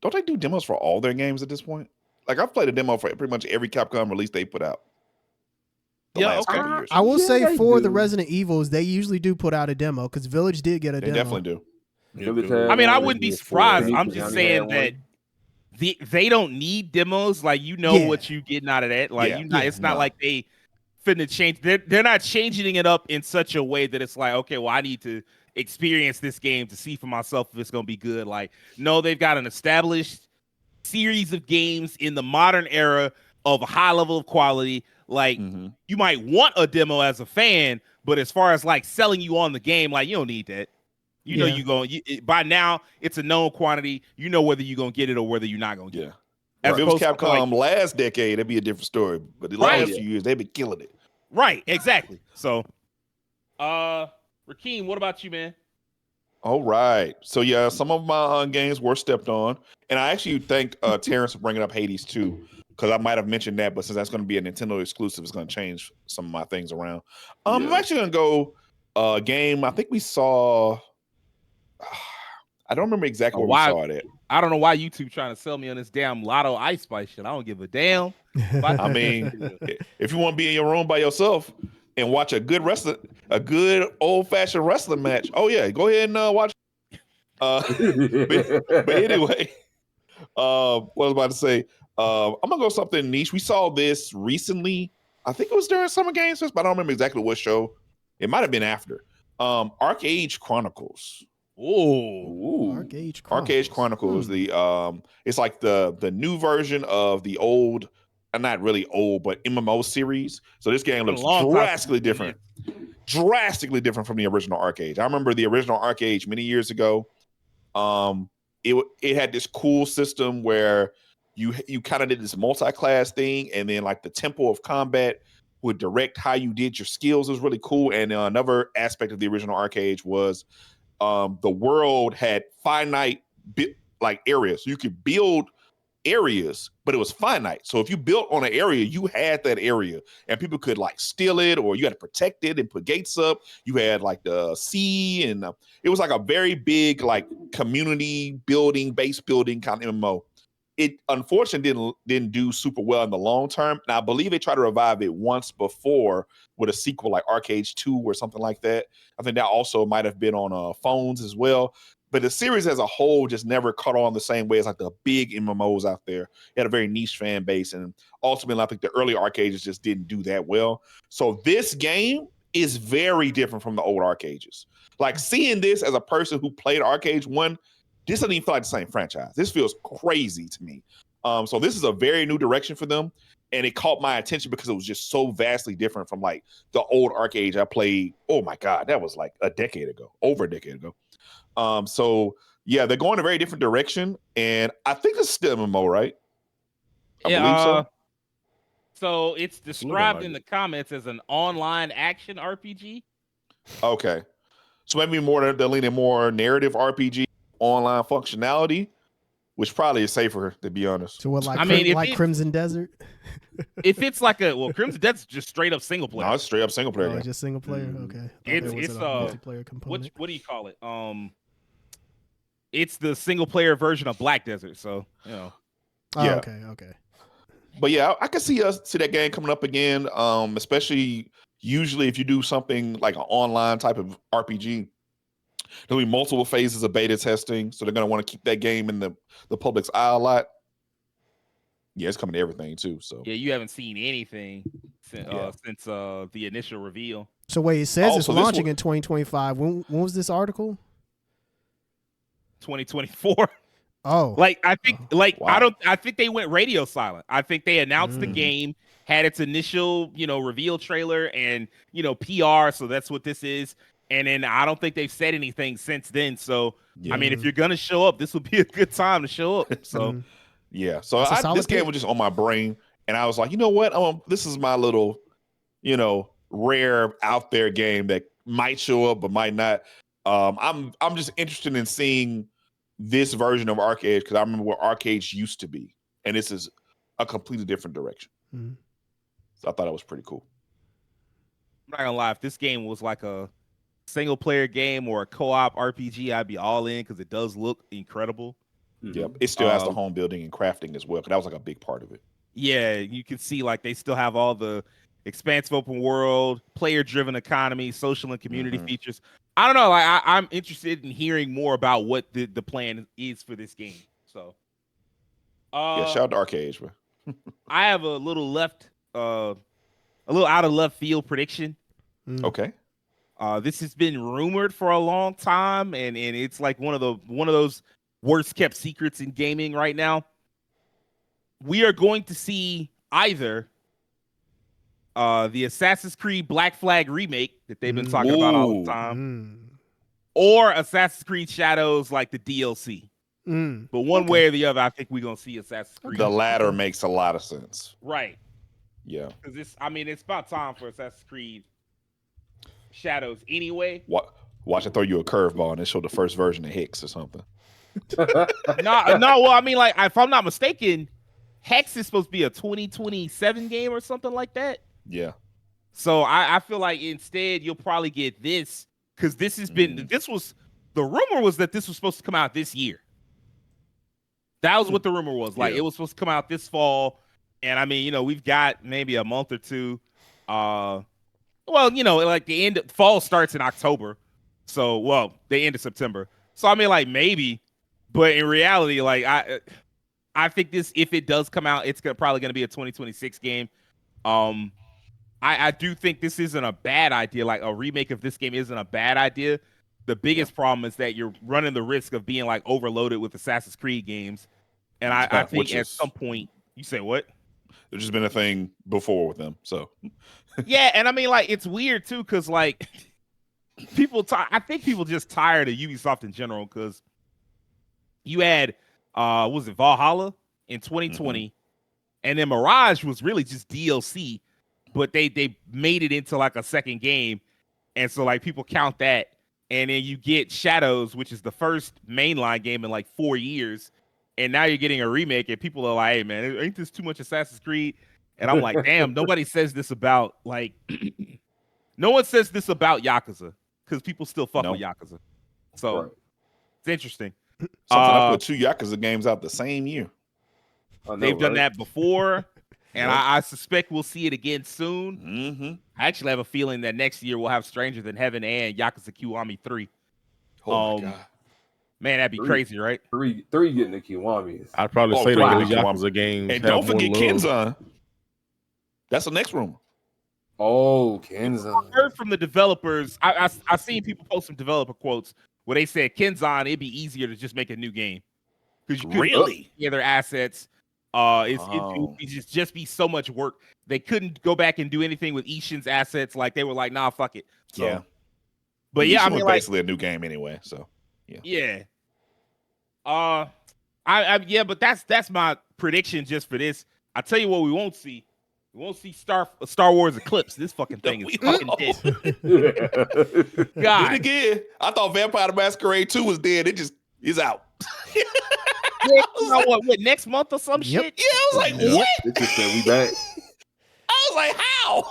don't they do demos for all their games at this point? Like I've played a demo for pretty much every Capcom release they put out. Last couple years. I will say for the Resident Evils, they usually do put out a demo, because Village did get a demo. They definitely do. I mean, I wouldn't be surprised. I'm just saying that they don't need demos. Like, you know what you're getting out of that. Like, it's not like they finna change. They're not changing it up in such a way that it's like, okay, well, I need to experience this game to see for myself if it's gonna be good. Like, no, they've got an established series of games in the modern era of a high level of quality. Like, you might want a demo as a fan, but as far as like selling you on the game, like, you don't need that. You know you're going. By now, it's a known quantity. You know whether you're gonna get it or whether you're not gonna get it. If it was Capcom last decade, it'd be a different story. But the last few years, they've been killing it. Right, exactly. So, Rakeem, what about you, man? All right. So yeah, some of my games were stepped on, and I actually thank Terrence for bringing up Hades too, because I might have mentioned that, but since that's going to be a Nintendo exclusive, it's going to change some of my things around. I'm actually going to go game. I think we saw. I don't remember exactly where we saw it at. I don't know why YouTube trying to sell me on this damn Lotto Ice Spice shit. I don't give a damn. I mean, if you want to be in your room by yourself and watch a good old fashioned wrestling match, oh yeah, go ahead and watch. But anyway, what was I about to say? I'm gonna go something niche. We saw this recently. I think it was during Summer Games Fest, but I don't remember exactly what show. It might have been after. Arcade Chronicles. Arcade Chronicles. The it's like the new version of the old, not really old, but MMO series. So this game looks drastically different. Drastically different from the original Arcade. I remember the original Arcade many years ago. It had this cool system where you kind of did this multi-class thing, and then like the tempo of combat would direct how you did your skills. It was really cool. And another aspect of the original Arcade was the world had finite areas. So you could build areas, but it was finite. So if you built on an area, you had that area, and people could like steal it, or you had to protect it and put gates up. You had like the sea, and it was like a very big like community building, base building kind of MMO. It unfortunately didn't do super well in the long term. And I believe they tried to revive it once before with a sequel like Arcade 2 or something like that. I think that also might have been on phones as well. But the series as a whole just never caught on the same way as like the big MMOs out there. It had a very niche fan base. And ultimately, I think the early Arcades just didn't do that well. So this game is very different from the old Arcades. Like seeing this as a person who played Arcades 1, this doesn't even feel like the same franchise. This feels crazy to me. So this is a very new direction for them. And it caught my attention because it was just so vastly different from like the old Arcades I played. Oh my God, that was like over a decade ago. So yeah, they're going a very different direction. And I think it's still MMO, right? I believe so. So it's described like in the comments as an online action RPG. Okay. So maybe they're leaning more narrative RPG online functionality, which probably is safer, to be honest. So what, like, I mean, like Crimson Desert? If it's like Crimson Desert, just straight up single player. No, it's straight up single player. Oh, game. just single player. Okay. It's a multiplayer component. What do you call it? It's the single player version of Black Desert. So Oh, Yeah. Okay. But yeah, I can see that game coming up again. Especially usually if you do something like an online type of RPG, there'll be multiple phases of beta testing, so they're gonna want to keep that game in the public's eye a lot. Yeah, it's coming to everything too. So yeah, you haven't seen anything since the initial reveal. So wait, it says it's so this launching one- in 2025. When was this article? 2024. Oh, Like I think, Wow. I think they went radio silent. I think they announced the Mm. game, had its initial, reveal trailer and PR. So that's what this is. And then I don't think they've said anything since then. So yeah. I mean, if you're gonna show up, this would be a good time to show up. So Mhm. Yeah, so That's a solid this game pick. was just on my brain, and I was like, you know what? This is my little, rare out there game that might show up but might not. I'm just interested in seeing this version of Arcade because I remember what Arcades used to be, and this is a completely different direction. Mhm. So I thought it was pretty cool. I'm not gonna lie, if this game was like a single player game or a co-op RPG, I'd be all in because it does look incredible. Yep, it still has the Um, home building and crafting as well. 'Cause that was like a big part of it. Yeah, you can see like they still have all the expansive open world, player driven economy, social and community Mhm. features. I don't know. Like I'm interested in hearing more about what the plan is for this game. So Yeah, shout out to Arcades, bro. I have a little out of left field prediction. Mm. Okay. This has been rumored for a long time, and it's like one of those worst kept secrets in gaming right now. We are going to see either the Assassin's Creed Black Flag remake that they've been talking about all Ooh. the time, Mm. or Assassin's Creed Shadows like the DLC. Mm. But one Okay. way or the other, I think we're gonna see Assassin's Creed. The latter makes a lot of sense. Right. Yeah. Because it's about time for Assassin's Creed Shadows anyway. Watch it throw you a curveball and it show the first version of Hicks or something. No, well, I mean, like, if I'm not mistaken, Hex is supposed to be a 2027 game or something like that. Yeah. So I feel like instead you'll probably get this because this has been the rumor was that this was supposed to come out this year. That was what the rumor was. Like, Yeah. it was supposed to come out this fall. And I mean, we've got maybe a month or two. Well, like fall starts in October. So, the end of September. So I mean, like, maybe, but in reality, like, I think this, if it does come out, it's probably going to be a 2026 game. I do think this isn't a bad idea. Like, a remake of this game isn't a bad idea. The biggest problem is that you're running the risk of being like overloaded with Assassin's Creed games. And I think Which at is- some point, you say what? There's just been a thing before with them. So Yeah, and I mean, like, it's weird too, because like I think people just tired of Ubisoft in general, because you had was it Valhalla in 2020, and then Mirage was really just DLC, but they made it into like a second game, and so like people count that, and then you get Shadows, which is the first mainline game in like 4 years, and now you're getting a remake, and people are like, hey man, ain't this too much Assassin's Creed? And I'm like, damn, nobody says this about like no one says this about Yakuza, because people still fuck No. with Yakuza. So Right. it's interesting. something I put 2 Yakuza games out the same year. I know, They've done right? that before, and Yep. I suspect we'll see it again soon. Mm-hmm. I actually have a feeling that next year we'll have Stranger Than Heaven and Yakuza Kiwami 3. Oh Um, my god. Man, that'd be Three. crazy, right? Three getting the Kiwami. I'd probably Oh, say wow. that the Yakuza games And have don't more forget love. Kenzan. That's the next rumor. Oh, Kenzan. I heard from the developers. I seen people post some developer quotes where they said Kenzan, it'd be easier to just make a new game because you could Really? their assets. It would just be so much work. They couldn't go back and do anything with Ishin's assets. Like they were like, nah, fuck it. So, Yeah. But yeah, I Ishin mean, was like, basically a new game anyway. So yeah. But that's my prediction just for this. I tell you what, we won't see. We won't see Star Wars Eclipse. This fucking thing is fucking dead. Then God, again, I thought Vampire the Masquerade 2 was dead. It just is out. yeah, you know what next month or some Yep. shit? Yeah, I was like, Yeah. what? It just said we back. I was like, how?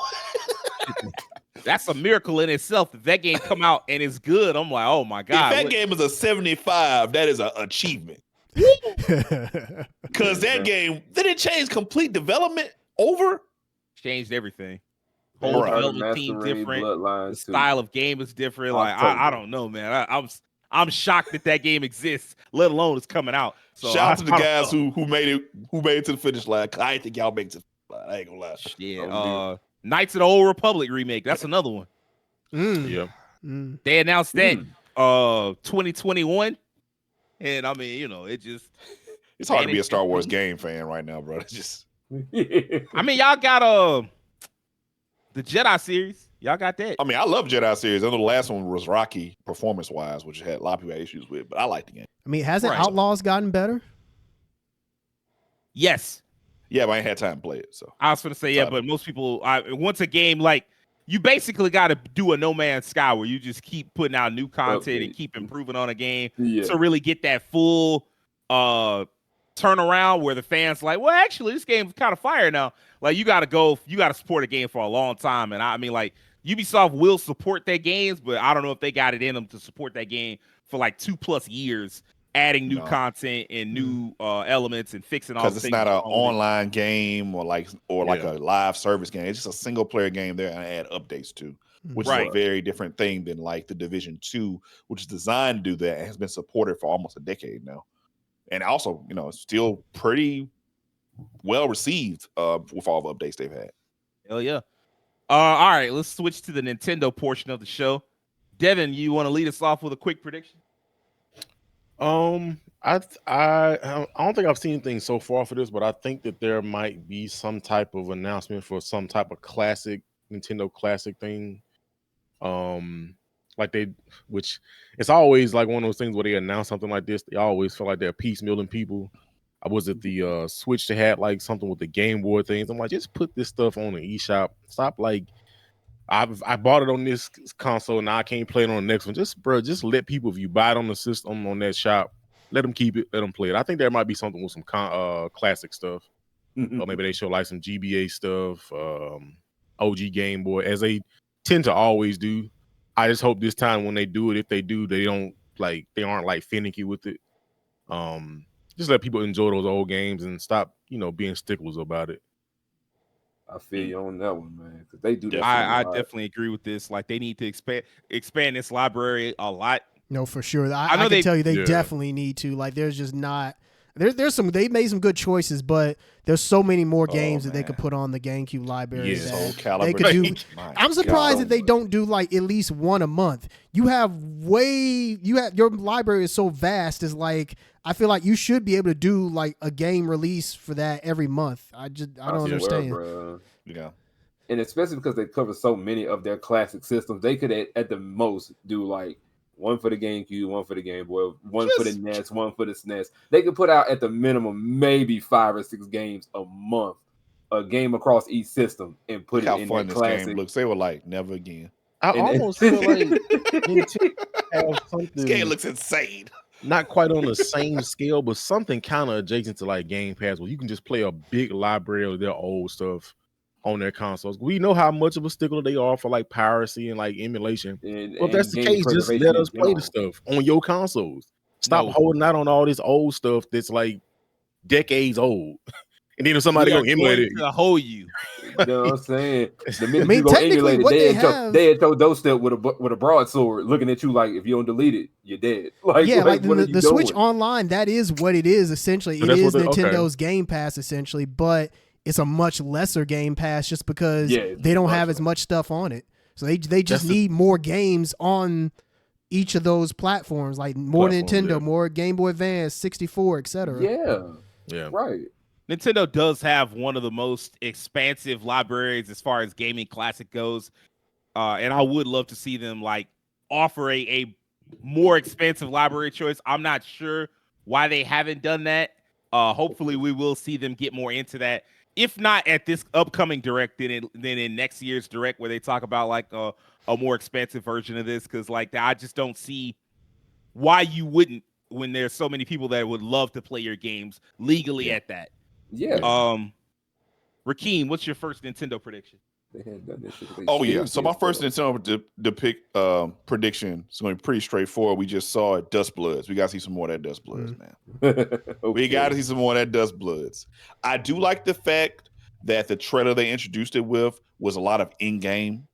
That's a miracle in itself that game come out and it's good. I'm like, oh my god, If that game is a 75, that is an achievement. Because that game, did it change complete development over? changed everything. Whole Right. development team Masquerade different. The Bloodlines too. style of game is different. Like October. I don't know, man. I'm shocked that game exists, let alone it's coming out. So Shout out to the I don't guys know. who made it to the finish line. I didn't think y'all make it to the finish line. I ain't gonna lie. Yeah, Oh, Knights of the Old Republic remake. That's another one. Yeah. They announced that Mm. 2021, and I mean, you know, it just. It's hard to Man, be a it's Star Wars just- game fan right now, bro. It's just I mean, y'all got the Jedi series. Y'all got that. I mean, I love Jedi series. I know the last one was rocky performance wise, which had a lot of people had issues with, but I like the game. I mean, hasn't Right. Outlaws gotten better? Yes, Yeah, but I ain't had time to play it. So I was gonna say yeah, Sorry. but most people, once a game like you basically got to do a No Man's Sky where you just keep putting out new content and keep improving on a game Yeah. to really get that full turnaround where the fans like, well, actually, this game's kind of fire now. Like you got to support a game for a long time, and I mean, like Ubisoft will support their games, but I don't know if they got it in them to support that game for like 2+ years, adding new No. content and new elements and fixing all. because the it's things not an wrong with it. online game or like Yeah. a live service game. It's just a single player game there and add updates to, which Right. is a very different thing than like the Division 2, which is designed to do that and has been supported for almost a decade now. And also, you know, it's still pretty well received with all the updates they've had. Hell yeah. All right, let's switch to the Nintendo portion of the show. Devin, you want to lead us off with a quick prediction? I don't think I've seen anything so far for this, but I think that there might be some type of announcement for some type of classic Nintendo classic thing. Which it's always like one of those things where they announce something like this, they always feel like they're piecemealing people. I was at the Switch that had like something with the Game Boy things. I'm like, just put this stuff on the eShop. Stop like I bought it on this console, now I can't play it on the next one. Just let people, if you buy it on the system on that shop, let them keep it, let them play it. I think there might be something with some classic stuff. Or maybe they show like some GBA stuff, OG Game Boy, as they tend to always do. I just hope this time when they do it, if they do, they aren't like finicky with it. Just let people enjoy those old games and stop, being sticklers about it. I feel you on that one, man. Because they do that. I definitely agree with this. Like they need to expand this library a lot. No, for sure. I I know can tell you they Yeah. definitely need to. Like, there's just not. There's some. They made some good choices, but there's so many more games that they man. could put on the GameCube library. Yes. that Soul they Calibur. could do. My I'm surprised God. that they don't do like at least one a month. Your library is so vast. Is like I feel like you should be able to do like a game release for that every month. I don't understand. Bruh. Yeah. And especially because they cover so many of their classic systems, they could at the most do like one for the GameCube, one for the Game Boy, one for the NES, one for the SNES. They could put out at the minimum maybe 5 or 6 games a month, a game across each system, and put Look how it in fun their this classic. game looks. They were like, never again. I And- almost feel like Nintendo have something This game looks insane. not quite on the same scale, but something kind of adjacent to like Game Pass, where you can just play a big library of their old stuff on their consoles. We know how much of a stickler they are for like piracy and like emulation. Well, if that's the game case, just preservation let in us play the general. stuff on your consoles. Stop No. holding out on all this old stuff that's like decades old. And then if somebody We are gonna emulate it, going to hold you. You know what I'm saying? The minute mean, you go technically, emulate it, what they they have- at your doorstep with a broadsword, looking at you like if you don't delete it, you're dead. Like Yeah, like what are the you Switch doing? Online, that is what it is essentially. So It that's is what they- okay. Nintendo's Game Pass essentially, but it's a much lesser Game Pass just because Yeah, they don't much have as less. much stuff on it. So they just That's the- need more games on each of those platforms, like more Platforms, Nintendo, yeah. more Game Boy Advance, 64, etc. Yeah, right. Nintendo does have one of the most expansive libraries as far as gaming classic goes, and I would love to see them like offer a more expansive library choice. I'm not sure why they haven't done that. Hopefully, we will see them get more into that. If not at this upcoming direct, then in next year's direct, where they talk about like a more expansive version of this, because like I just don't see why you wouldn't when there's so many people that would love to play your games legally at that. Yeah, Rakeem, what's your first Nintendo prediction? they had done this shit. Oh yeah. So my first Nintendo prediction is going to be pretty straightforward. We just saw it, Dust Bloods. We got to see some more of that Dust Bloods, man. We got to see some more of that Dust Bloods. I do like the fact that the trailer they introduced it with was a lot of in-game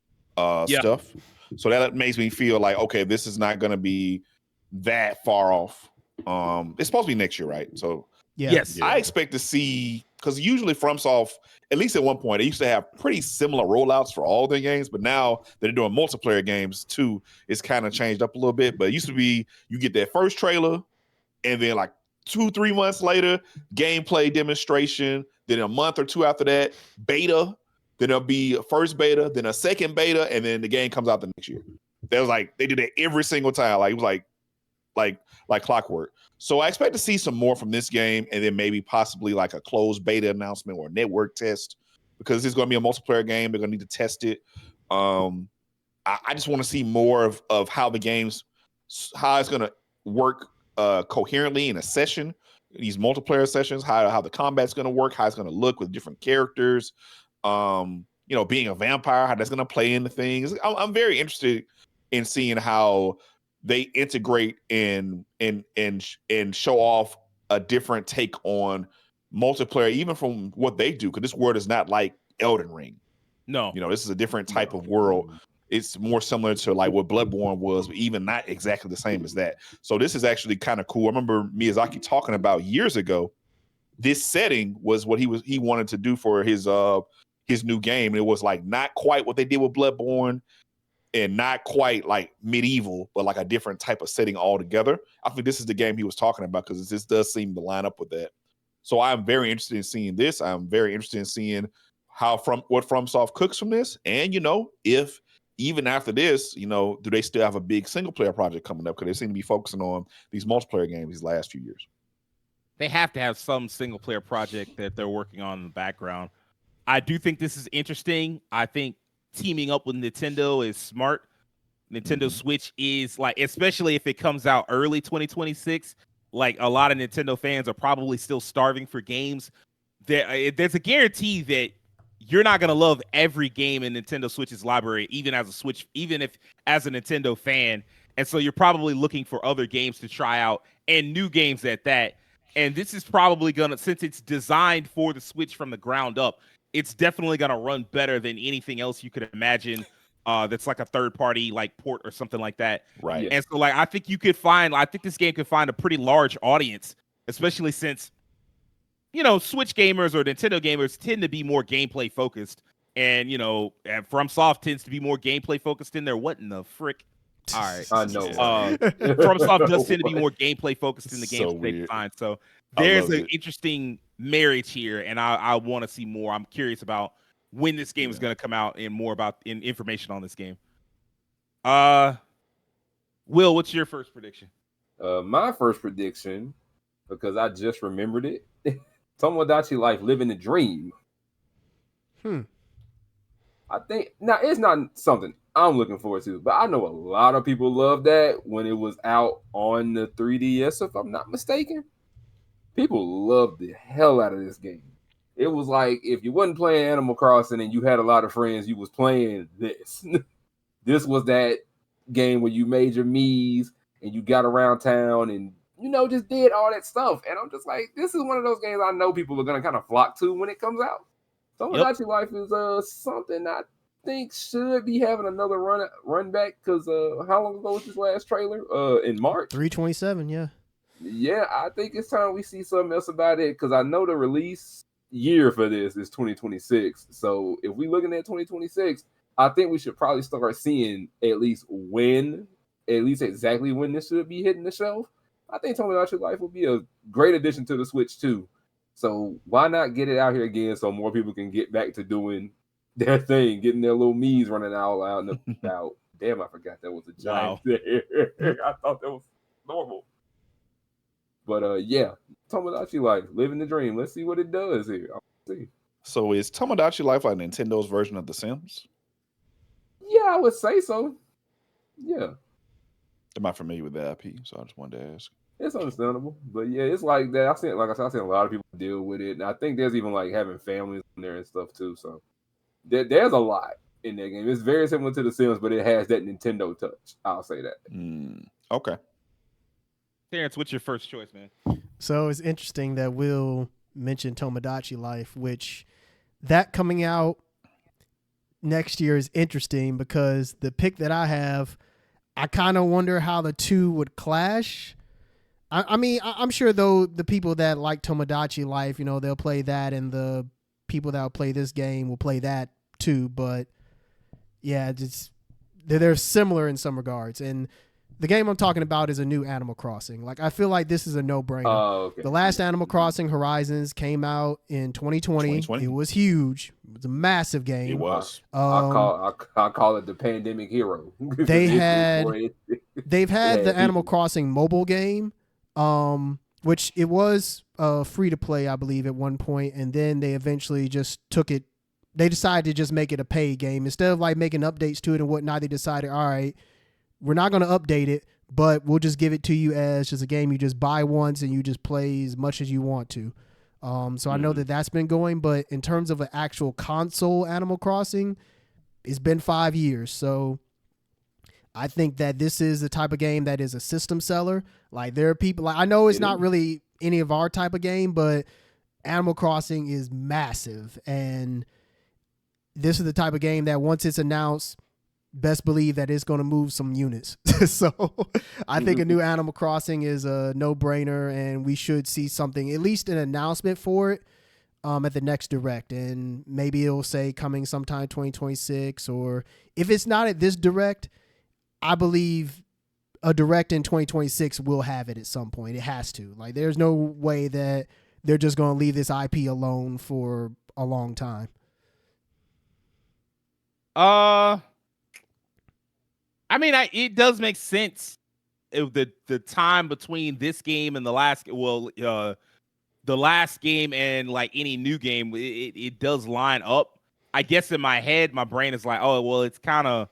stuff. So that makes me feel like, okay, this is not going to be that far off. It's supposed to be next year, right? So Yeah. Yes. I expect to see, because usually FromSoft, at least at one point, they used to have pretty similar rollouts for all their games, but now that they're doing multiplayer games too, it's kind of changed up a little bit. But it used to be you get that first trailer, and then like 2-3 months later, gameplay demonstration. Then a month or two after that, beta. Then there'll be a first beta, then a second beta, and then the game comes out the next year. That was like they did that every single time. Like it was like clockwork. So I expect to see some more from this game, and then maybe possibly like a closed beta announcement or a network test, because this is going to be a multiplayer game. They're going to need to test it. I just want to see more of how the game's, how it's going to work coherently in a session, these multiplayer sessions, how the combat's going to work, how it's going to look with different characters. Being a vampire, how that's going to play into things. I'm very interested in seeing how they integrate and show off a different take on multiplayer, even from what they do, because this world is not like Elden Ring. No. This is a different type of world. It's more similar to like what Bloodborne was, but even not exactly the same as that. So this is actually kind of cool. I remember Miyazaki talking about years ago, this setting was what he wanted to do for his new game. It was like not quite what they did with Bloodborne, and not quite like medieval, but like a different type of setting altogether. I think this is the game he was talking about, because this does seem to line up with that. So I'm very interested in seeing this. I'm very interested in seeing what FromSoft cooks from this. And, if even after this, do they still have a big single player project coming up? Because they seem to be focusing on these multiplayer games these last few years. They have to have some single player project that they're working on in the background. I do think this is interesting. I think teaming up with Nintendo is smart. Nintendo Switch is like, especially if it comes out early 2026, like a lot of Nintendo fans are probably still starving for games. There's a guarantee that you're not going to love every game in Nintendo Switch's library, even as a Nintendo fan. And so you're probably looking for other games to try out, and new games at that. And this is probably since it's designed for the Switch from the ground up, it's definitely going to run better than anything else you could imagine that's like a third-party like port or something like that. Right. Yeah. And so like I think this game could find a pretty large audience, especially since Switch gamers or Nintendo gamers tend to be more gameplay focused, and FromSoft tends to be more gameplay focused in their what in the frick. All right. I know. FromSoft does tend to be more gameplay focused in the games So that they weird. design. So I there's love an it. interesting marriage here, and I want to see more. I'm curious about when this game is going to come out and more about information on this game. Will, what's your first prediction? My first prediction, because I just remembered it, Tomodachi Life Living the Dream. I think now it's not something I'm looking forward to, but I know a lot of people love that when it was out on the 3DS, if I'm not mistaken. People loved the hell out of this game. It was like if you wasn't playing Animal Crossing and you had a lot of friends, you was playing this. This was that game where you made your Miis and you got around town and just did all that stuff. And I'm just like, this is one of those games I know people are gonna kind of flock to when it comes out. Tomodachi Life is something I think should be having another run back, because how long ago was this last trailer? In March? 3/27, yeah. Yeah, I think it's time we see something else about it, because I know the release year for this is 2026. So if we looking at 2026, I think we should probably start seeing at least exactly when this should be hitting the shelf. I think Tomodachi Life will be a great addition to the Switch too. So why not get it out here again so more people can get back to doing their thing, getting their little Miis running all out and about. Damn, I forgot that was a giant there. I thought that was normal. But yeah, Tomodachi Life, living the dream. Let's see what it does here. I'll see. So is Tomodachi Life like Nintendo's version of The Sims? Yeah, I would say so. Yeah. I'm not familiar with that IP, so I just wanted to ask. It's understandable, but yeah, it's like that. I've seen a lot of people deal with it, and I think there's even like having families in there and stuff too. So there's a lot in that game. It's very similar to The Sims, but it has that Nintendo touch. I'll say that. Okay. Terrence, what's your first choice, man? So it's interesting that Will mentioned Tomodachi Life, which that coming out next year is interesting because the pick that I have, I kind of wonder how the two would clash. I mean, I'm sure though the people that like Tomodachi Life, they'll play that, and the people that will play this game will play that too. But yeah, they're similar in some regards. And the game I'm talking about is a new Animal Crossing. Like, I feel like this is a no-brainer. Okay. The last Animal Crossing Horizons came out in 2020. It was huge. It was a massive game. It was. I call it the pandemic hero. They've had the Animal Crossing mobile game, which it was free to play, I believe, at one point, and then they eventually just took it. They decided to just make it a paid game instead of like making updates to it and whatnot. They decided, all right, we're not going to update it, but we'll just give it to you as just a game you just buy once and you just play as much as you want to. So I know that that's been going, but in terms of an actual console Animal Crossing, it's been 5 years. So I think that this is the type of game that is a system seller. Like, there are people, like, I know it's not really any of our type of game, but Animal Crossing is massive. And this is the type of game that once it's announced, best believe that it's going to move some units. So I think a new Animal Crossing is a no-brainer, and we should see something, at least an announcement for it at the next Direct. And maybe it'll say coming sometime 2026, or if it's not at this Direct, I believe a Direct in 2026 will have it at some point. It has to. Like, there's no way that they're just going to leave this IP alone for a long time. I mean, it does make sense. The time between this game and the last game and like any new game, it does line up. I guess in my head, my brain is like, oh, well, it's kind of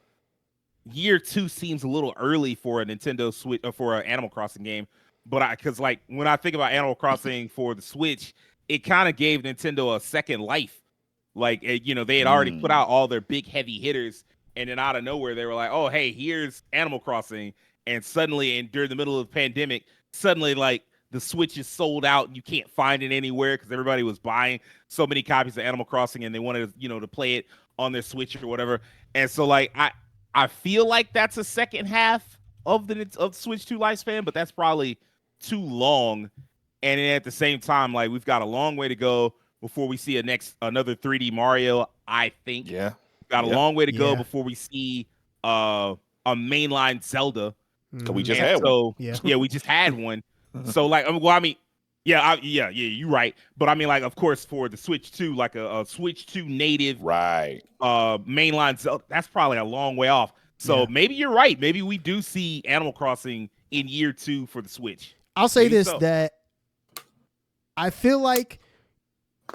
year 2 seems a little early for a Nintendo Switch or for an Animal Crossing game. But because like when I think about Animal Crossing for the Switch, it kind of gave Nintendo a second life. Like, they had already put out all their big heavy hitters. And then out of nowhere, they were like, oh, hey, here's Animal Crossing. And suddenly, and during the middle of the pandemic, suddenly, like, the Switch is sold out and you can't find it anywhere because everybody was buying so many copies of Animal Crossing and they wanted, to play it on their Switch or whatever. And so, like, I feel like that's a second half of the Switch 2 lifespan, but that's probably too long. And then at the same time, like, we've got a long way to go before we see another 3D Mario, I think. Yeah. Got a long way to go before we see a mainline Zelda. We just had one. Yeah, we just had one. So like, you're right. But I mean, like, of course, for the Switch 2, like a Switch 2 native, right? Mainline Zelda, that's probably a long way off. So maybe you're right. Maybe we do see Animal Crossing in year 2 for the Switch. I'll say this, that I feel like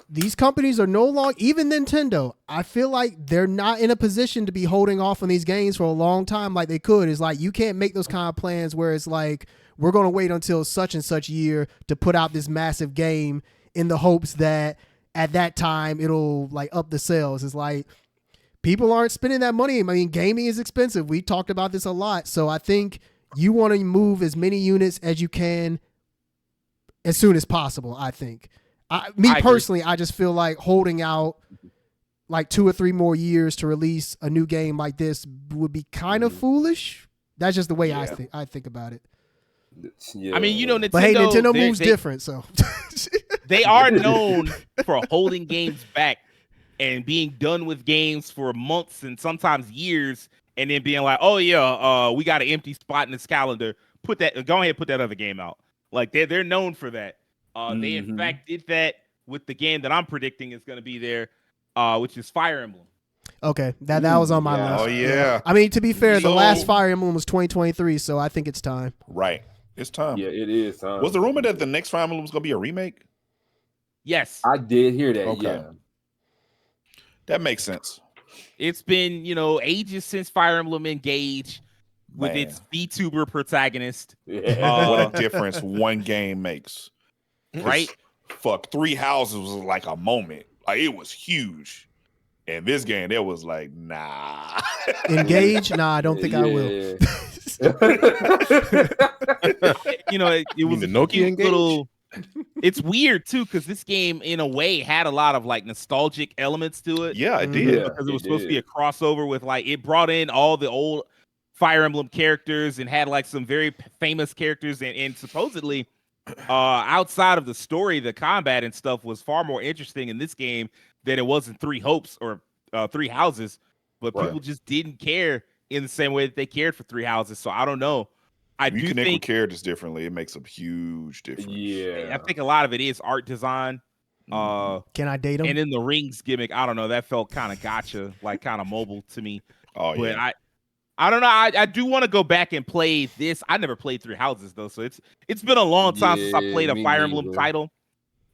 these companies are no longer, even Nintendo, I feel like they're not in a position to be holding off on these games for a long time like they could. It's like, you can't make those kind of plans where it's like, we're going to wait until such and such year to put out this massive game in the hopes that at that time it'll like up the sales. It's like, people aren't spending that money. I mean, gaming is expensive. We talked about this a lot. So I think you want to move as many units as you can as soon as possible, I think. Personally, I just feel like holding out like 2 or 3 more years to release a new game like this would be kind of foolish. That's just the way I think about it. Yeah. I mean, Nintendo, but hey, Nintendo moves different, so they are known for holding games back and being done with games for months and sometimes years, and then being like, "Oh yeah, we got an empty spot in this calendar. Go ahead, put that other game out." Like they're known for that. They in fact did that with the game that I'm predicting is going to be there, which is Fire Emblem. Okay, that was on my list. Oh yeah. I mean, to be fair, the So- last Fire Emblem was 2023, so I think it's time. Right. It's time. Yeah, it is. Was the rumor that the next Fire Emblem was gonna be a remake? Yes, I did hear that. Okay. Yeah. That makes sense. it's been ages since Fire Emblem Engage with Man. its VTuber protagonist. Yeah. What a difference one game makes. Right? Fuck, Three Houses was like a moment. Like it was huge. And this game, it was like, nah. Engage? Nah, I don't think I will. Yeah. It was the a Nokia cute Engage? little. It's weird too because this game, in a way, had a lot of like nostalgic elements to it. Yeah, it Mhm. did. Yeah. Because it was it supposed to be did. a crossover with like it brought in all the old Fire Emblem characters and had like some very famous characters and supposedly outside of the story, the combat and stuff was far more interesting in this game than it was in Three Hopes or Three Houses. But Right. people just didn't care in the same way that they cared for Three Houses. So I don't know. I If you do connect with think characters differently, it makes a huge difference. Yeah. I think a lot of it is art design. Can I date him? And then the rings gimmick, I don't know, that felt kind of gotcha, like kind of mobile to me. Oh But yeah. I don't know. I do want to go back and play this. I never played Three Houses though, so it's been a long time since I Yeah, played a me Fire Emblem neither. title.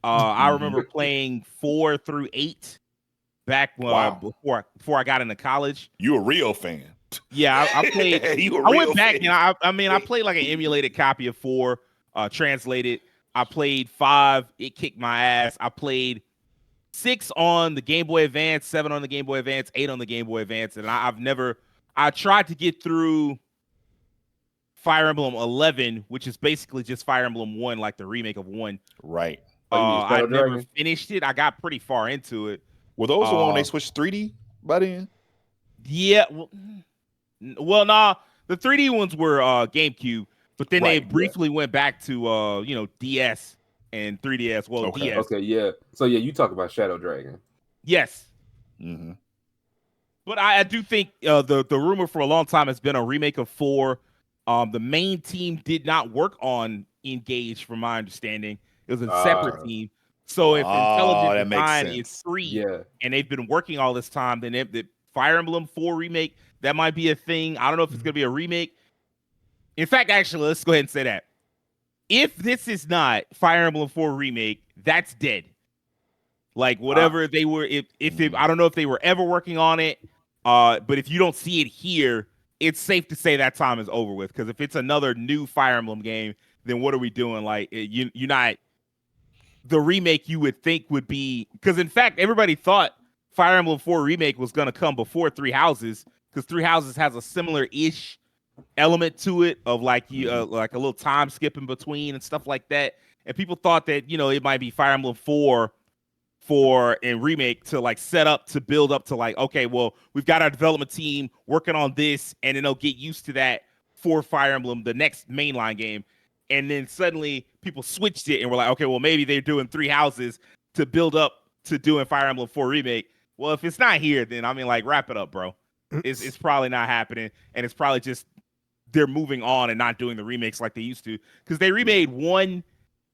I remember playing 4 through 8 back Wow. before I got into college. You a real fan. Yeah, I played. You a I real went back fan. and I played like an emulated copy of 4, translated. I played 5. It kicked my ass. I played 6 on the Game Boy Advance, 7 on the Game Boy Advance, 8 on the Game Boy Advance, and I tried to get through Fire Emblem 11, which is basically just Fire Emblem 1, like the remake of 1. Right. Oh, you mean I Shadow never Dragon? finished it. I got pretty far into it. Were those the one when they Uh, switched 3D by then? Yeah. Well, nah. The 3D ones were GameCube, but then they Right, yeah. briefly went back to DS and 3DS. Well, Okay. DS. Okay, yeah. So yeah, you talk about Shadow Dragon. Yes. Mm-hmm. But I do think the rumor for a long time has been a remake of 4. The main team did not work on Engage, from my understanding. It was a separate team. So if Oh, Intelligent that makes Design sense. is free Yeah. and they've been working all this time, then the Fire Emblem 4 remake, that might be a thing. I don't know if it's going to be a remake. In fact, actually, let's go ahead and say that. If this is not Fire Emblem 4 remake, that's dead. Like whatever they were, I don't know if they were ever working on it. But if you don't see it here, it's safe to say that time is over with. Because if it's another new Fire Emblem game, then what are we doing? Like you're not the remake you would think would be, because in fact everybody thought Fire Emblem 4 remake was going to come before Three Houses, because Three Houses has a similar ish element to it of like you like a little time skip in between and stuff like that. And people thought that it might be Fire Emblem 4 and remake to like set up to build up to like, okay, well, we've got our development team working on this, and then they'll get used to that for Fire Emblem, the next mainline game. And then suddenly people switched it and were like, okay, well, maybe they're doing Three Houses to build up to doing Fire Emblem 4 remake. Well, if it's not here, then I mean, like, wrap it up, bro. It's probably not happening, and it's probably just they're moving on and not doing the remakes like they used to. Because they remade 1,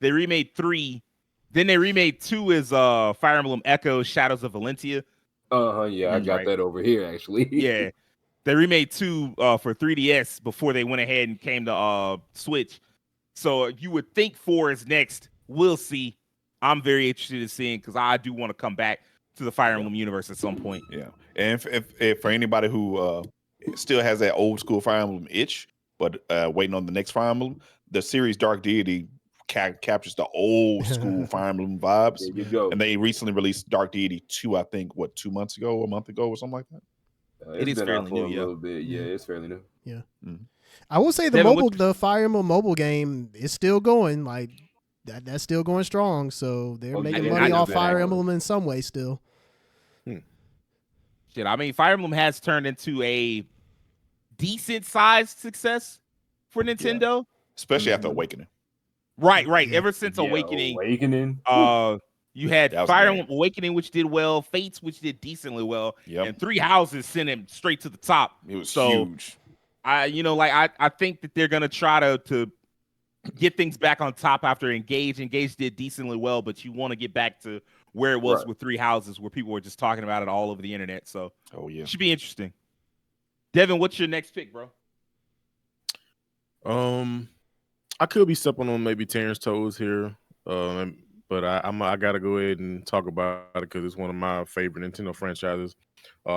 they remade 3, then they remade 2 as Fire Emblem Echo Shadows of Valentia. Yeah, I got Right. that over here actually. Yeah, they remade 2 for 3DS before they went ahead and came to Switch. So you would think 4 is next. We'll see. I'm very interested in seeing, because I do want to come back to the Fire Emblem universe at some point. Yeah. And if for anybody who still has that old school Fire Emblem itch, but waiting on the next Fire Emblem, the series Dark Deity captures the old school Fire Emblem vibes. There you go. And they recently released Dark Deity 2, I think, 2 months ago, a month ago, or something like that? It is been out fairly for new, a yeah. little bit. Yeah, it's fairly new. I will say Devin, the Fire Emblem mobile game is still going. Like that's still going strong. So they're Oh, making yeah, money I know off that. Fire Emblem in some way still. Shit, I mean, Fire Emblem has turned into a decent sized success for Nintendo. Especially after Mhm. Awakening. Right. Yeah. Ever since Yeah, Awakening, Awakening. you had That was Fire great. Emblem Awakening, which did well, Fates, which did decently well, Yep. and Three Houses sent him straight to the top. It was So huge. I think that they're gonna try to get things back on top after Engage. Engage did decently well, but you want to get back to where it was Right. with Three Houses, where people were just talking about it all over the internet. So Oh yeah. it should be interesting. Devin, what's your next pick, bro? I could be stepping on maybe Terrence toes here, but I gotta go ahead and talk about it because it's one of my favorite Nintendo franchises.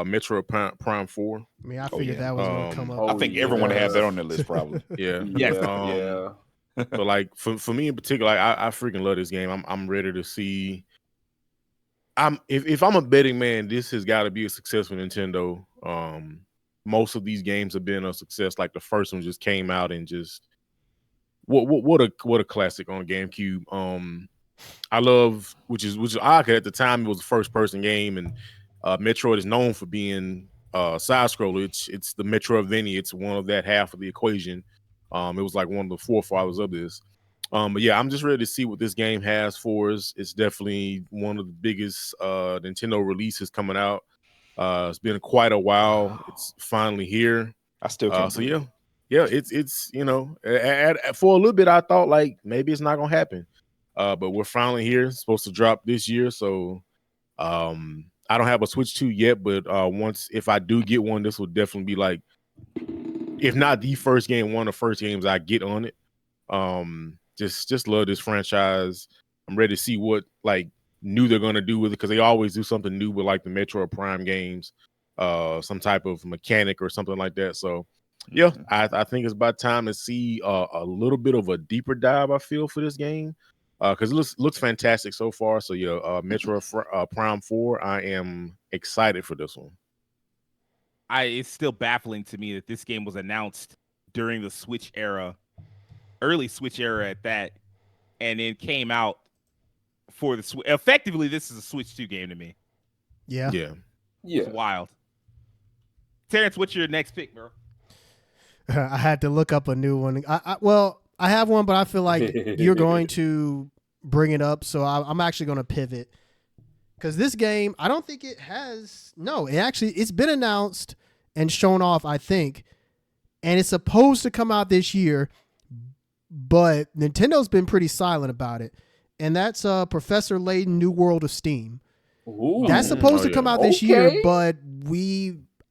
Metro Prime 4. I mean, I Oh, figured yeah. that was going to come up. I think everyone would have that on their list probably. Yeah, Yes. Yeah. But like for me in particular, I freaking love this game. I'm ready to see. If I'm a betting man, this has got to be a success for Nintendo. Most of these games have been a success. Like the first one just came out and just what a classic on GameCube. I love which is odd 'cause at the time it was a first person game, and Metroid is known for being side scroller. It's the Metroidvania. It's one of that half of the equation. It was like one of the forefathers of this. But yeah, I'm just ready to see what this game has for us. It's definitely one of the biggest Nintendo releases coming out. It's been quite a while. It's finally here. I still can't. So yeah, it's for a little bit I thought like maybe it's not gonna happen, but we're finally here. It's supposed to drop this year, so I don't have a Switch 2 yet, but once if I do get one, this will definitely be like, if not the first game, one of the first games I get on it. Just love this franchise. I'm ready to see what like new they're gonna do with it because they always do something new with like the Metroid Prime games, some type of mechanic or something like that. So yeah, I think it's about time to see a little bit of a deeper dive. I feel for this game because it looks fantastic so far. So yeah, Metroid Prime 4. I am excited for this one. It's still baffling to me that this game was announced during the Switch era, early Switch era at that, and then came out for the Switch. Effectively, this is a Switch 2 game to me. Yeah. It's wild. Terrence, what's your next pick, bro? I had to look up a new one. I have one, but I feel like you're going to bring it up, so I'm actually going to pivot. Because this game, I don't think it has. No, it's been announced and shown off, I think. And it's supposed to come out this year, but Nintendo's been pretty silent about it. And that's Professor Layton New World of Steam. Ooh. That's supposed to come out this Okay. year, but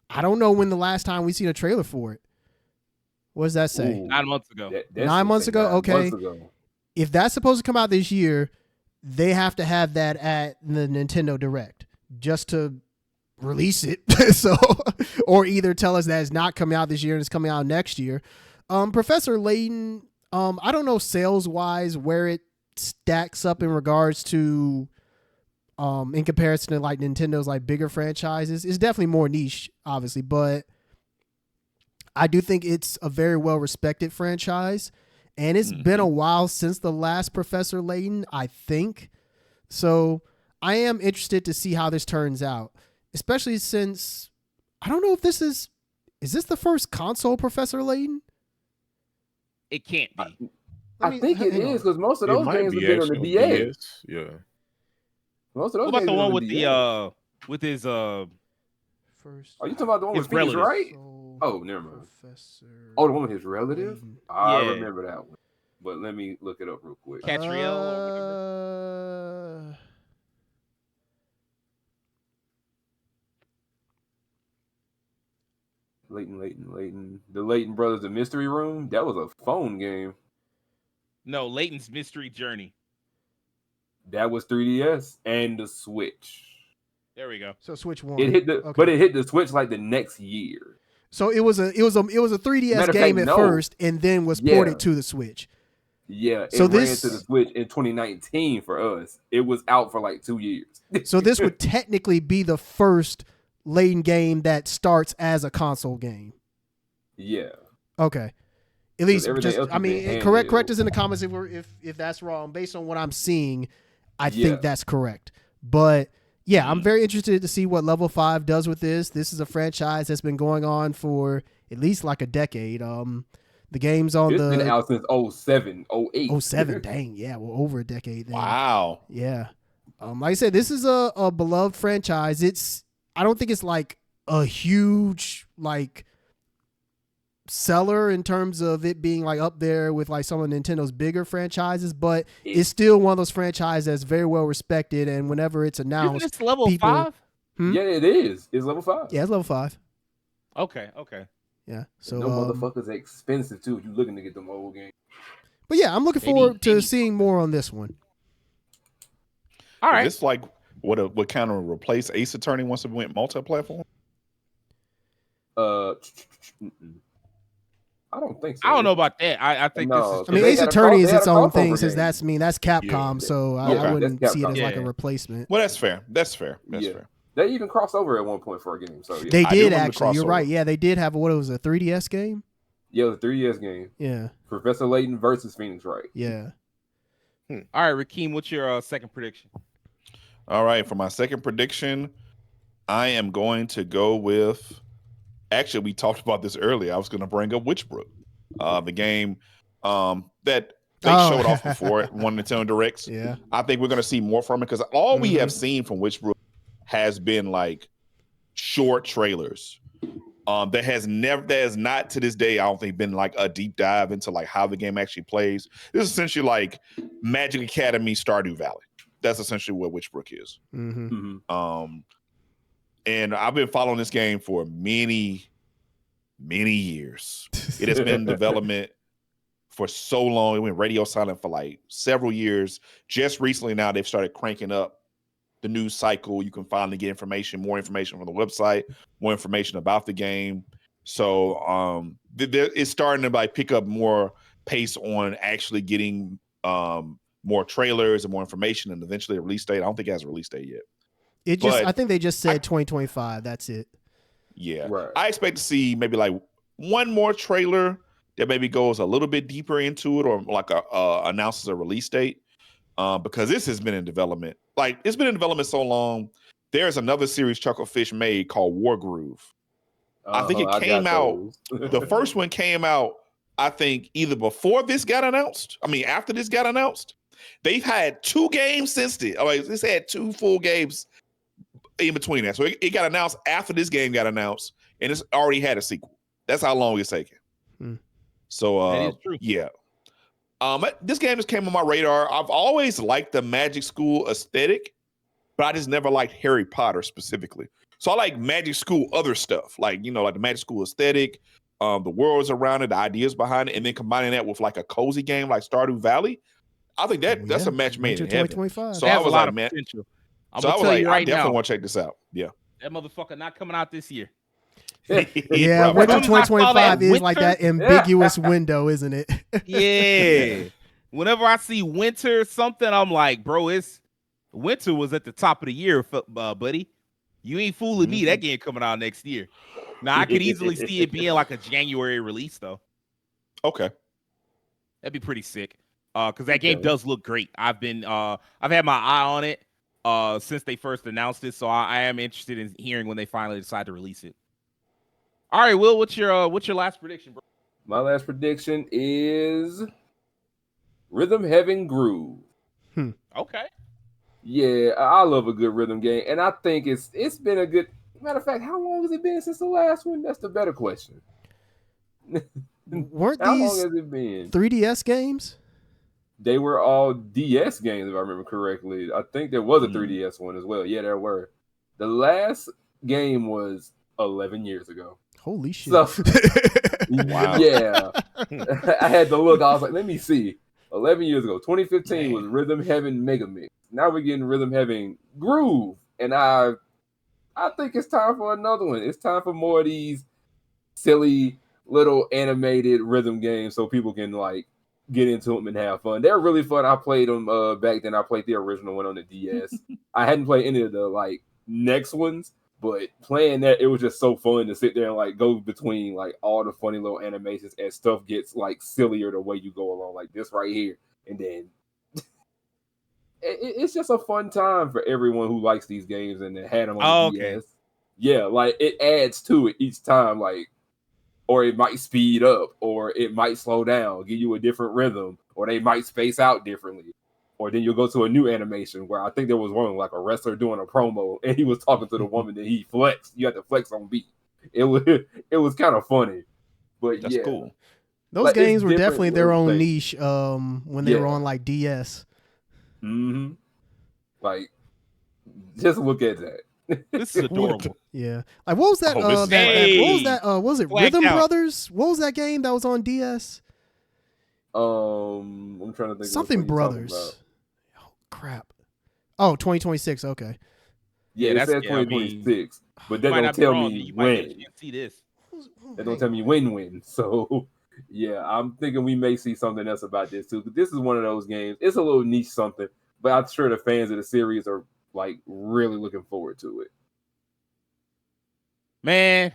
I don't know when the last time we seen a trailer for it. What does that say? Ooh. 9 months ago. That's 9 months ago? 9 Okay. months ago. If that's supposed to come out this year, they have to have that at the Nintendo Direct just to release it. So, or either tell us that it's not coming out this year and it's coming out next year. Professor Layton, I don't know sales wise where it stacks up in regards to, in comparison to like Nintendo's like bigger franchises. It's definitely more niche, obviously, but I do think it's a very well respected franchise. And it's been a while since the last Professor Layton, I think. So I am interested to see how this turns out, especially since I don't know if this is this the first console Professor Layton? It can't be. I think it hang on. is because most of It those might games have be been on the actually DS. Yeah. Most of those What about games the been one on with DS. with his First. Are you talking about the one his with Phoenix relative? Wright? Oh, never mind. Oh, the one with his relative? Layton. I Yeah. remember that one. But let me look it up real quick. Catriel or whatever. Leighton. The Leighton Brothers, The Mystery Room. That was a phone game. No, Layton's Mystery Journey. That was 3DS and the Switch. There we go. So Switch 1. It hit the, Okay. but it hit the Switch like the next year. So it was a 3DS Matter of game fact, at no. first and then was Yeah. ported to the Switch. Yeah, it So ran this- to the Switch in 2019 for us. It was out for like 2 years. So this would technically be the first Layton game that starts as a console game. Yeah. Okay. At least everything just else I has mean been correct handheld. us in the comments if that's wrong. Based on what I'm seeing, I Yeah. think that's correct. But yeah, I'm very interested to see what Level 5 does with this. This is a franchise that's been going on for at least like a decade. The game's on It's been the out since 07, 08. 07. Dang, yeah, well, over a decade then. Wow. Yeah. Like I said, this is a beloved franchise. I don't think it's like a huge like seller in terms of it being like up there with like some of Nintendo's bigger franchises, but it's still one of those franchises that's very well respected. And whenever it's Isn't announced, this level people- 5? Yeah, it is. It's level 5. yeah, it's level 5. Okay. Yeah. So, No motherfuckers are expensive too if you're looking to get them old games. but yeah, I'm looking Maybe- forward to maybe- seeing more on this one. All right. Is this like what kind of replace Ace Attorney once it went multi-platform? I don't think so. I don't know about that. I think No. this I mean, They Ace had a Attorney cross- is they had its a own crossover thing since game. that's Capcom, so I Okay, wouldn't that's see it as Capcom. like a Yeah. replacement. Well, that's fair. That's fair. That's Yeah. fair. They even crossed over at one point for a game. So yeah, They I do did remember the actually. You're crossover. right. Yeah, they did have what it was a 3DS game. yeah, it was a 3DS game. Yeah, Professor Layton versus Phoenix Wright. yeah. All right, Rakeem, what's your second prediction? All right, for my second prediction, I am going to go with. Actually, we talked about this earlier. I was going to bring up Witchbrook, the game that they showed off before at one Nintendo Directs. Yeah. I think we're going to see more from it because all we have seen from Witchbrook has been like short trailers. There has not to this day, I don't think, been like a deep dive into like how the game actually plays. This is essentially like Magic Academy Stardew Valley. That's essentially what Witchbrook is. Mm-hmm. Mm-hmm. And I've been following this game for many years. It has been in development for so long. It went radio silent for like several years. Just recently now they've started cranking up the news cycle. You can finally get more information from the website, more information about the game. So it's starting to like pick up more pace on actually getting more trailers and more information and eventually a release date. I don't think it has a release date yet. I think they just said 2025. That's it. Yeah. Right. I expect to see maybe like one more trailer that maybe goes a little bit deeper into it or like announces a release date because this has been in development. Like it's been in development so long. There's another series Chucklefish made called Wargroove. I think it came out. The first one came out, I think, either before this got announced. I mean, after this got announced. They've had 2 games since then. It's had 2 full games in between that. So it got announced after this game got announced, and it's already had a sequel. That's how long it's taken. So That is true. yeah. This game just came on my radar. I've always liked the Magic School aesthetic, but I just never liked Harry Potter specifically. So I like Magic School other stuff, like like the Magic School aesthetic, the worlds around it, the ideas behind it, and then combining that with like a cozy game like Stardew Valley. I think that's a match made in heaven. 2025. So That I has was a lot like, of man. potential. I'm So I gonna was tell like, you I right definitely now, want to check this out. Yeah. that motherfucker not coming out this year. Yeah, Probably winter not. 2025 is Winter? like that ambiguous window, isn't it? Yeah. Whenever I see winter or something, I'm like, bro, winter was at the top of the year, buddy. You ain't fooling me. That game coming out next year. Now I could easily see it being like a January release though. Okay. That'd be pretty sick. Because that game Okay. does look great. I've had my eye on it since they first announced it, so I am interested in hearing when they finally decide to release it. All right, Will, what's your last prediction, bro? My last prediction is Rhythm Heaven Groove. Okay. Yeah, I love a good rhythm game, and I think it's been a good. Matter of fact, how long has it been since the last one? That's the better question. Weren't How long these has it been? 3DS games? They were all DS games, if I remember correctly. I think there was a 3DS one as well. Yeah, there were. The last game was 11 years ago. Holy shit. So, Wow. yeah. I had to look. I was like, let me see. 11 years ago, 2015 was Rhythm Heaven Mega Mix. Now we're getting Rhythm Heaven Groove. And I think it's time for another one. It's time for more of these silly little animated rhythm games so people can like get into them and have fun. They're really fun. I played them back then. I played the original one on the DS. I hadn't played any of the like next ones, but playing that, it was just so fun to sit there and like go between like all the funny little animations as stuff gets like sillier the way you go along, like this right here. And then it's just a fun time for everyone who likes these games and had them on the DS. Yeah, like it adds to it each time. Like or it might speed up, or it might slow down, give you a different rhythm, or they might space out differently. Or then you'll go to a new animation where I think there was one like a wrestler doing a promo and he was talking to the woman and he flexed. You had to flex on beat. It was kind of funny. But That's cool. Those Like, games it's were different definitely their little own things. niche when they were on like DS. Mm-hmm. Like, just look at that. This is adorable. Yeah. Like what was that? Oh, this is What was Hey. that? Was it Flagged Rhythm out. Brothers? What was that game that was on DS? I'm trying to think. Something of what you're talking Brothers. about. Oh crap. Oh, 2026. Okay. Yeah, it that's- says yeah, I mean, 2026, but that You might don't not be tell wrong. me You might get a when. chance to see this. That don't tell me when. So, yeah, I'm thinking we may see something else about this too. But this is one of those games. It's a little niche something, but I'm sure the fans of the series are like really looking forward to it. Man,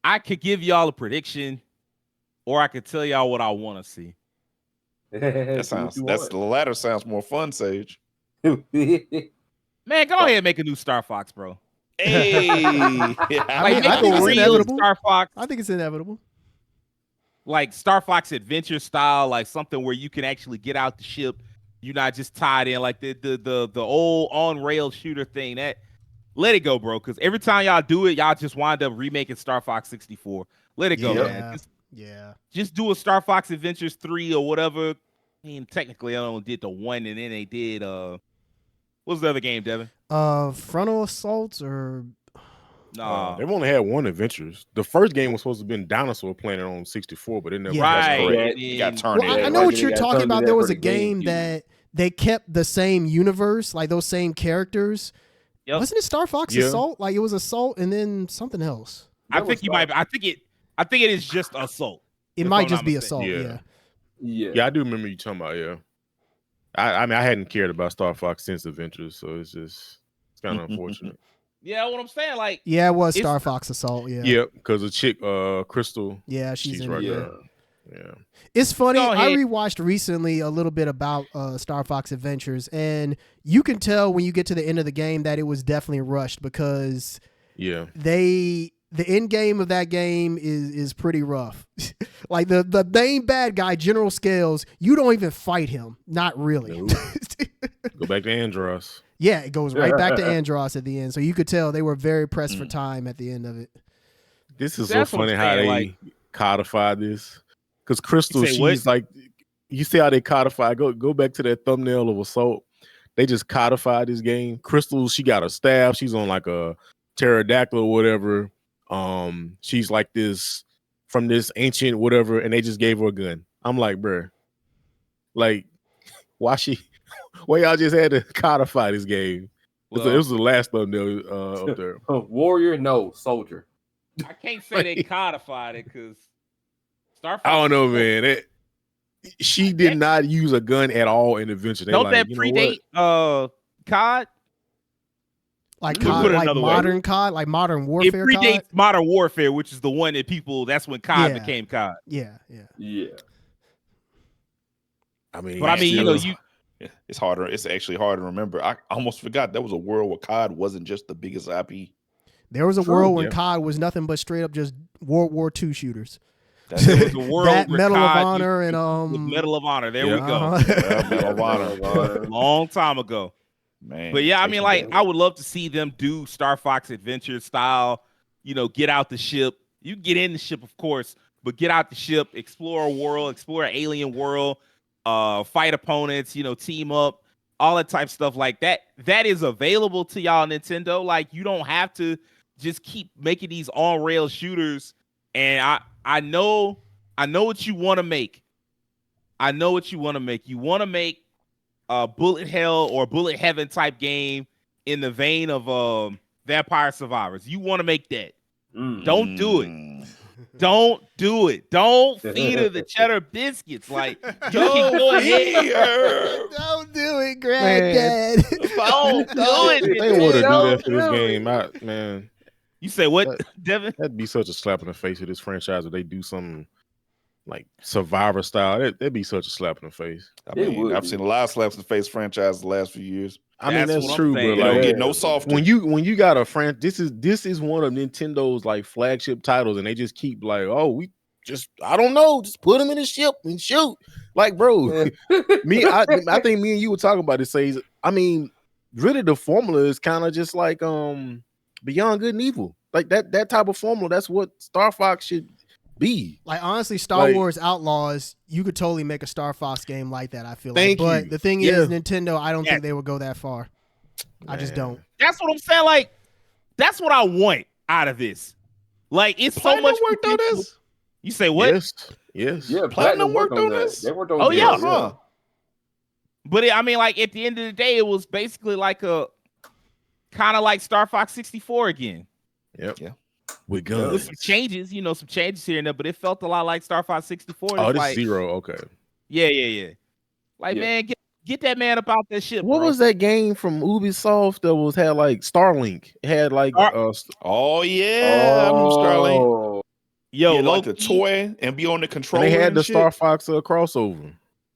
I could give y'all a prediction, or I could tell y'all what I want to see. The latter sounds more fun, Sage. Man, go ahead and make a new Star Fox, bro. Hey, I Like, mean, make I a think it's real inevitable. Star Fox, I think it's inevitable. like Star Fox Adventure style, like something where you can actually get out the ship. You're not just tied in like the old on rail shooter thing. That let it go, bro. Because every time y'all do it, y'all just wind up remaking Star Fox 64. Let it go, Yeah. man. Just do a Star Fox Adventures 3 or whatever. I mean, technically, I only did the one, and then they did what was the other game, Devin? Frontal Assaults or Nah, They've only had one Adventures. The first game was supposed to have been Dinosaur Planet on 64, but it never. Yeah. right. That's correct. and It got then- turned Well, in. I know what It you're got talking turned about. in There for was a the game GameCube. that they kept the same universe, like those same characters. Yep. Wasn't it Star Fox Yeah. Assault? Like it was Assault and then something else. I That think was you Star- might. I think it is just Assault. It If might I'm just not be mistaken. Assault. Yeah. Yeah. Yeah, I do remember you talking about. Yeah, I mean, I hadn't cared about Star Fox since Adventures, so it's kind of unfortunate. Yeah, what I'm saying, like, Yeah, it was It's- Star Fox Assault. Yeah. Yeah, because the chick, Crystal, Yeah, she's in right it. Yeah. there. Yeah, It's funny. Go I ahead. rewatched recently a little bit about Star Fox Adventures, and you can tell when you get to the end of the game that it was definitely rushed because yeah. the end game of that game is pretty rough. Like the main bad guy, General Scales, you don't even fight him. Not really. No. Go back to Andros. Yeah, it goes right back to Andros at the end. So you could tell they were very pressed for Mm. time at the end of it. This is That's so what I'm funny how saying, they like- codify this. Because Crystal, You say what? she's like, you see how they codify. Go back to that thumbnail of Assault. They just codified this game. Crystal, she got a staff. She's on like a pterodactyl or whatever. She's like this from this ancient whatever, and they just gave her a gun. I'm like, bruh, like, why y'all just had to codify this game? well, It was the last thumbnail up there. Warrior, no soldier. I can't say they codified it because Star Fox. I don't know, is- man. She did not use a gun at all in Adventure. They Don't like, that you know what? predate COD? Like Let me COD, put it like another way. modern COD, like Modern It Warfare predates COD. Modern Warfare, which is the one that people. That's when COD Yeah. became COD. Yeah, yeah. Yeah. I mean, But I mean, you know, still- you It's harder. It's actually hard to remember. I almost forgot there was a world where COD wasn't just the biggest IP. There was a True, world when yeah. COD was nothing but straight up just World War II shooters. there was a world That where Medal of COD Honor used and to- with Medal of Honor. There we Yeah. go. uh-huh. Medal of Honor. Long time ago. Man. But yeah, I takes mean, you like, back. I would love to see them do Star Fox Adventure style. You know, get out the ship. You get in the ship, of course, but get out the ship, explore a world, explore an alien world, fight opponents. You know, team up, all that type of stuff like that. That is available to y'all, Nintendo. Like, you don't have to just keep making these on rail shooters. And I know what you want to make. I know what you want to make. You want to make a Bullet Hell or Bullet Heaven type game in the vein of Vampire Survivors. You want to make that. Don't do it. Mm. Don't do it. Don't feed her the cheddar biscuits. Like, you can go ahead. Don't do it, Granddad. Don't do if it. they would have do that for this Don't do game, man, You say what, Devin? that'd be such a slap in the face of this franchise if they do something like Survivor style. That'd be such a slap in the face. I It mean, would I've be. seen a lot of slaps in the face franchises the last few years. I mean, That's that's what I'm true, saying. but It don't like get no softer. when you got a this is one of Nintendo's like flagship titles, and they just keep like, oh, I don't know, just put them in the ship and shoot. Like, bro, I think me and you were talking about this. Says, I mean, really, the formula is kind of just like Beyond Good and Evil, like that type of formula. That's what Star Fox should be. Like honestly, Star Like- Wars Outlaws, you could totally make a Star Fox game like that. I feel like, Thank but you. the thing Yeah. is, Nintendo, I don't Yeah. think they would go that far. I just Man. don't. That's what I'm saying. Like, that's what I want out of this. Like, it's so Platinum much worked on potential. this. You say what? Yes. Yeah, Platinum worked worked on that. this? They worked on Oh, this, yeah. Huh. But I mean, like at the end of the day, it was basically like a kind of like Star Fox 64 again. Yep. Yeah. With With guns. some changes, some changes here and there, but it felt a lot like Star Fox 64. Oh, It's this like, Zero. Okay. yeah. Like, Yeah. man, get that man up out that shit. What bro. was that game from Ubisoft that had like Starlink? It had like Oh yeah, I remember Starlink. Oh, Yo, Yeah, low like the key, toy and be on the and controller. they had and the shit. Star Fox crossover.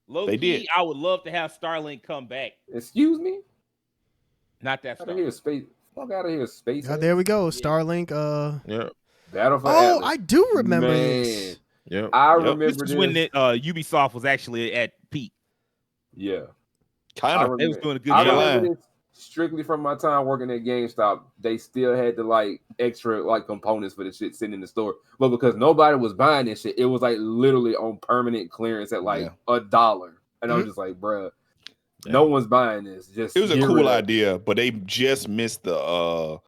low They key, did. I would love to have Starlink come back. excuse me. Not that Out of here, Starlink. space. Fuck out of here, space. There we go, Starlink. Yeah. Battle for Oh, Atlas. I do remember Man. this. Yep. I Yep. remember This was when Ubisoft was actually at peak. Yeah, Kind I of. remember. They was doing a good I job. remember this strictly from my time working at GameStop. They still had the like extra like components for the shit sitting in the store, but because nobody was buying this shit, it was like literally on permanent clearance at like $1. And I was just like, bruh, no one's buying this. Just It was a get rid cool of it. idea, but they just missed the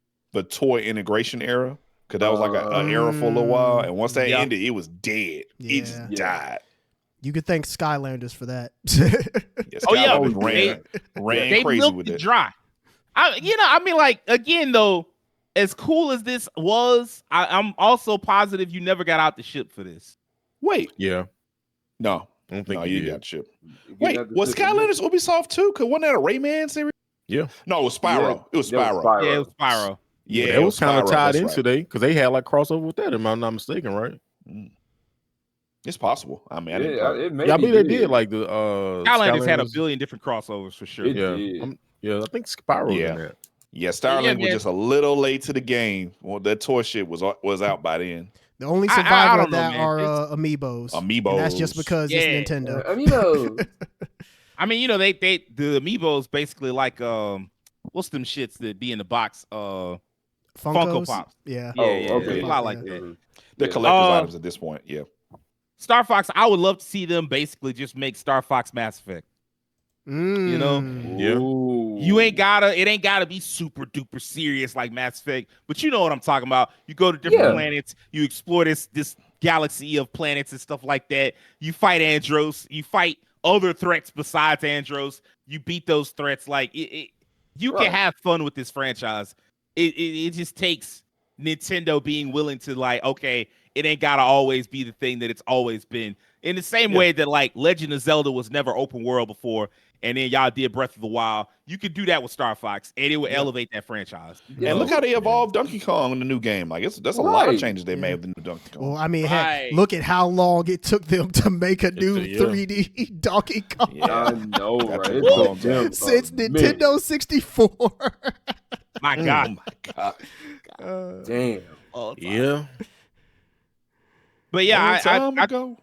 toy integration era because that was like an era for a little while, and once that Yeah. ended, it was dead. It just Yeah. died. You could thank Skylanders for that. Yeah, Oh, yeah. Skylanders ran They crazy milked with it it. dry. I mean, like again though, as cool as this was, I'm also positive you never got out the ship for this. Wait, Yeah. no, I don't think no, you you did. got shit. Get Wait, out the was system. Skylanders Ubisoft too? Cause wasn't that a Rayman series? Yeah. No, it was Spyro. Yeah, It was that Spyro. Spyro. Yeah, it was Spyro. Yeah, But it was kind of Spyro, tied that's into right. they because they had like crossover with that, if I'm not mistaken, right? It's possible. I mean, I didn't. Yeah, play. it maybe Yeah, I believe they did like the Skylanders had a Skylanders. billion different crossovers for sure. It Yeah. did. Yeah, I think Spyro was Yeah. in that. Yeah, Starlink was man. just a little late to the game. Well, that toy shit was out by then. The only I survivor don't of know, that man. are It's- Amiibos. Amiibos. And that's just because Yeah. it's Nintendo. Amiibo. I mean, the Amiibos basically like what's them shits that be in the box? Funkos? Funko Pops. Yeah. Yeah, okay. it's a lot like Yeah. that. Mhm. The Yeah. collector's items at this point. Yeah. Star Fox, I would love to see them basically just make Star Fox Mass Effect. You know? Yeah. Ooh. It ain't gotta be super duper serious like Mass Effect, but you know what I'm talking about. You go to different Yeah. planets, you explore this galaxy of planets and stuff like that. You fight Andros, you fight other threats besides Andros. You beat those threats. Like you Right. can have fun with this franchise. It just takes Nintendo being willing to like, okay, it ain't gotta always be the thing that it's always been. In the same way that like Legend of Zelda was never open world before, and then y'all did Breath of the Wild. You could do that with Star Fox, and it would elevate that franchise. Yeah. And look how they evolved Donkey Kong in the new game. Like that's a lot of Right. changes they Yeah. made with the new Donkey Kong. Well, I mean, heck, Right. look at how long it took them to make a new Yeah. 3D Donkey Kong Yeah. I know, That right? took It a long took them time. since a minute. Nintendo 64. My Oh God. my god. Damn. Yeah. But yeah, Long I time ago.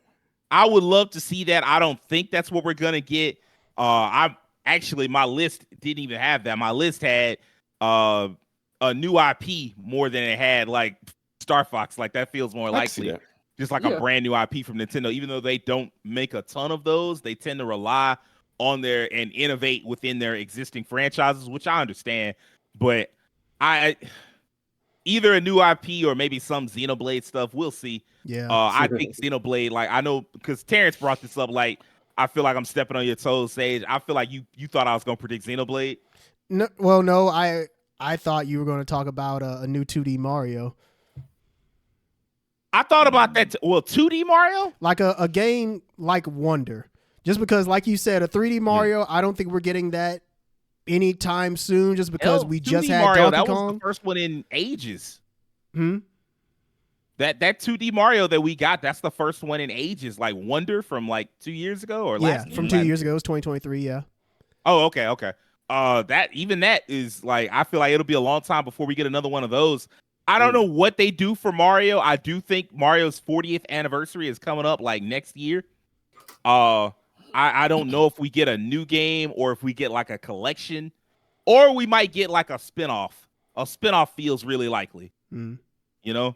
I would love to see that. I don't think that's what we're gonna get. I actually my list didn't even have that. My list had a new IP more than it had like Star Fox. Like that feels more I can see likely. that. Just like Yeah. a brand new IP from Nintendo, even though they don't make a ton of those, they tend to rely on their and innovate within their existing franchises, which I understand. But I either a new IP or maybe some Xenoblade stuff. We'll see. Yeah. I think Xenoblade, like I know because Terrence brought this up. Like I feel like I'm stepping on your toes, Sage. I feel like you thought I was gonna predict Xenoblade. No, well, no, I thought you were going to talk about a new 2D Mario. I thought about that. Well, 2D Mario. Like a game like Wonder. Just because, like you said, a 3D Mario, I don't think we're getting that anytime soon just because Hell, we 2D just had Mario. Donkey That Kong. was the first one in ages. Hmm? That 2D Mario that we got, that's the first one in ages, like Wonder from like 2 years ago or Yeah, last from 2 years ago. It was 2023. Yeah. Oh, okay. That is like, I feel like it'll be a long time before we get another one of those. I don't know what they do for Mario. I do think Mario's 40th anniversary is coming up like next year. I don't know if we get a new game or if we get like a collection, or we might get like a spinoff. A spinoff feels really likely, you know?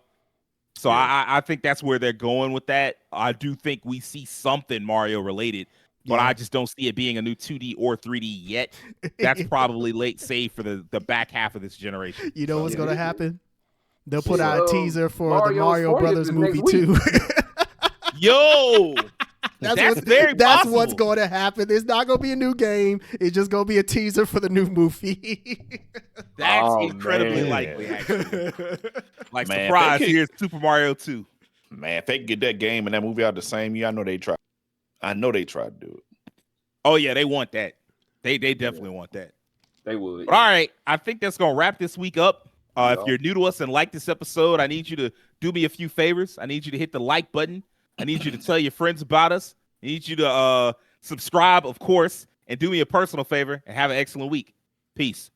So Yeah. I think that's where they're going with that. I do think we see something Mario related, but Yeah. I just don't see it being a new 2D or 3D yet. That's probably late save for the back half of this generation. You know what's Yeah. gonna happen? They'll put out a Well, teaser for the Mario's Mario 40th Brothers is movie next too. Yo, that's very That's possible. what's going to happen. It's not going to be a new game. It's just going to be a teaser for the new movie. That's Oh, incredibly man. likely, actually. Like, Man, surprise, they could- here's Super Mario 2. Man, if they could get that game and that movie out the same year, I know they tried to do it. Oh, yeah, they want that. They definitely want that. They would. But all right, I think that's going to wrap this week up. If Yeah. you're new to us and like this episode, I need you to do me a few favors. I need you to hit the like button. I need you to tell your friends about us. I need you to subscribe, of course, and do me a personal favor and have an excellent week. Peace.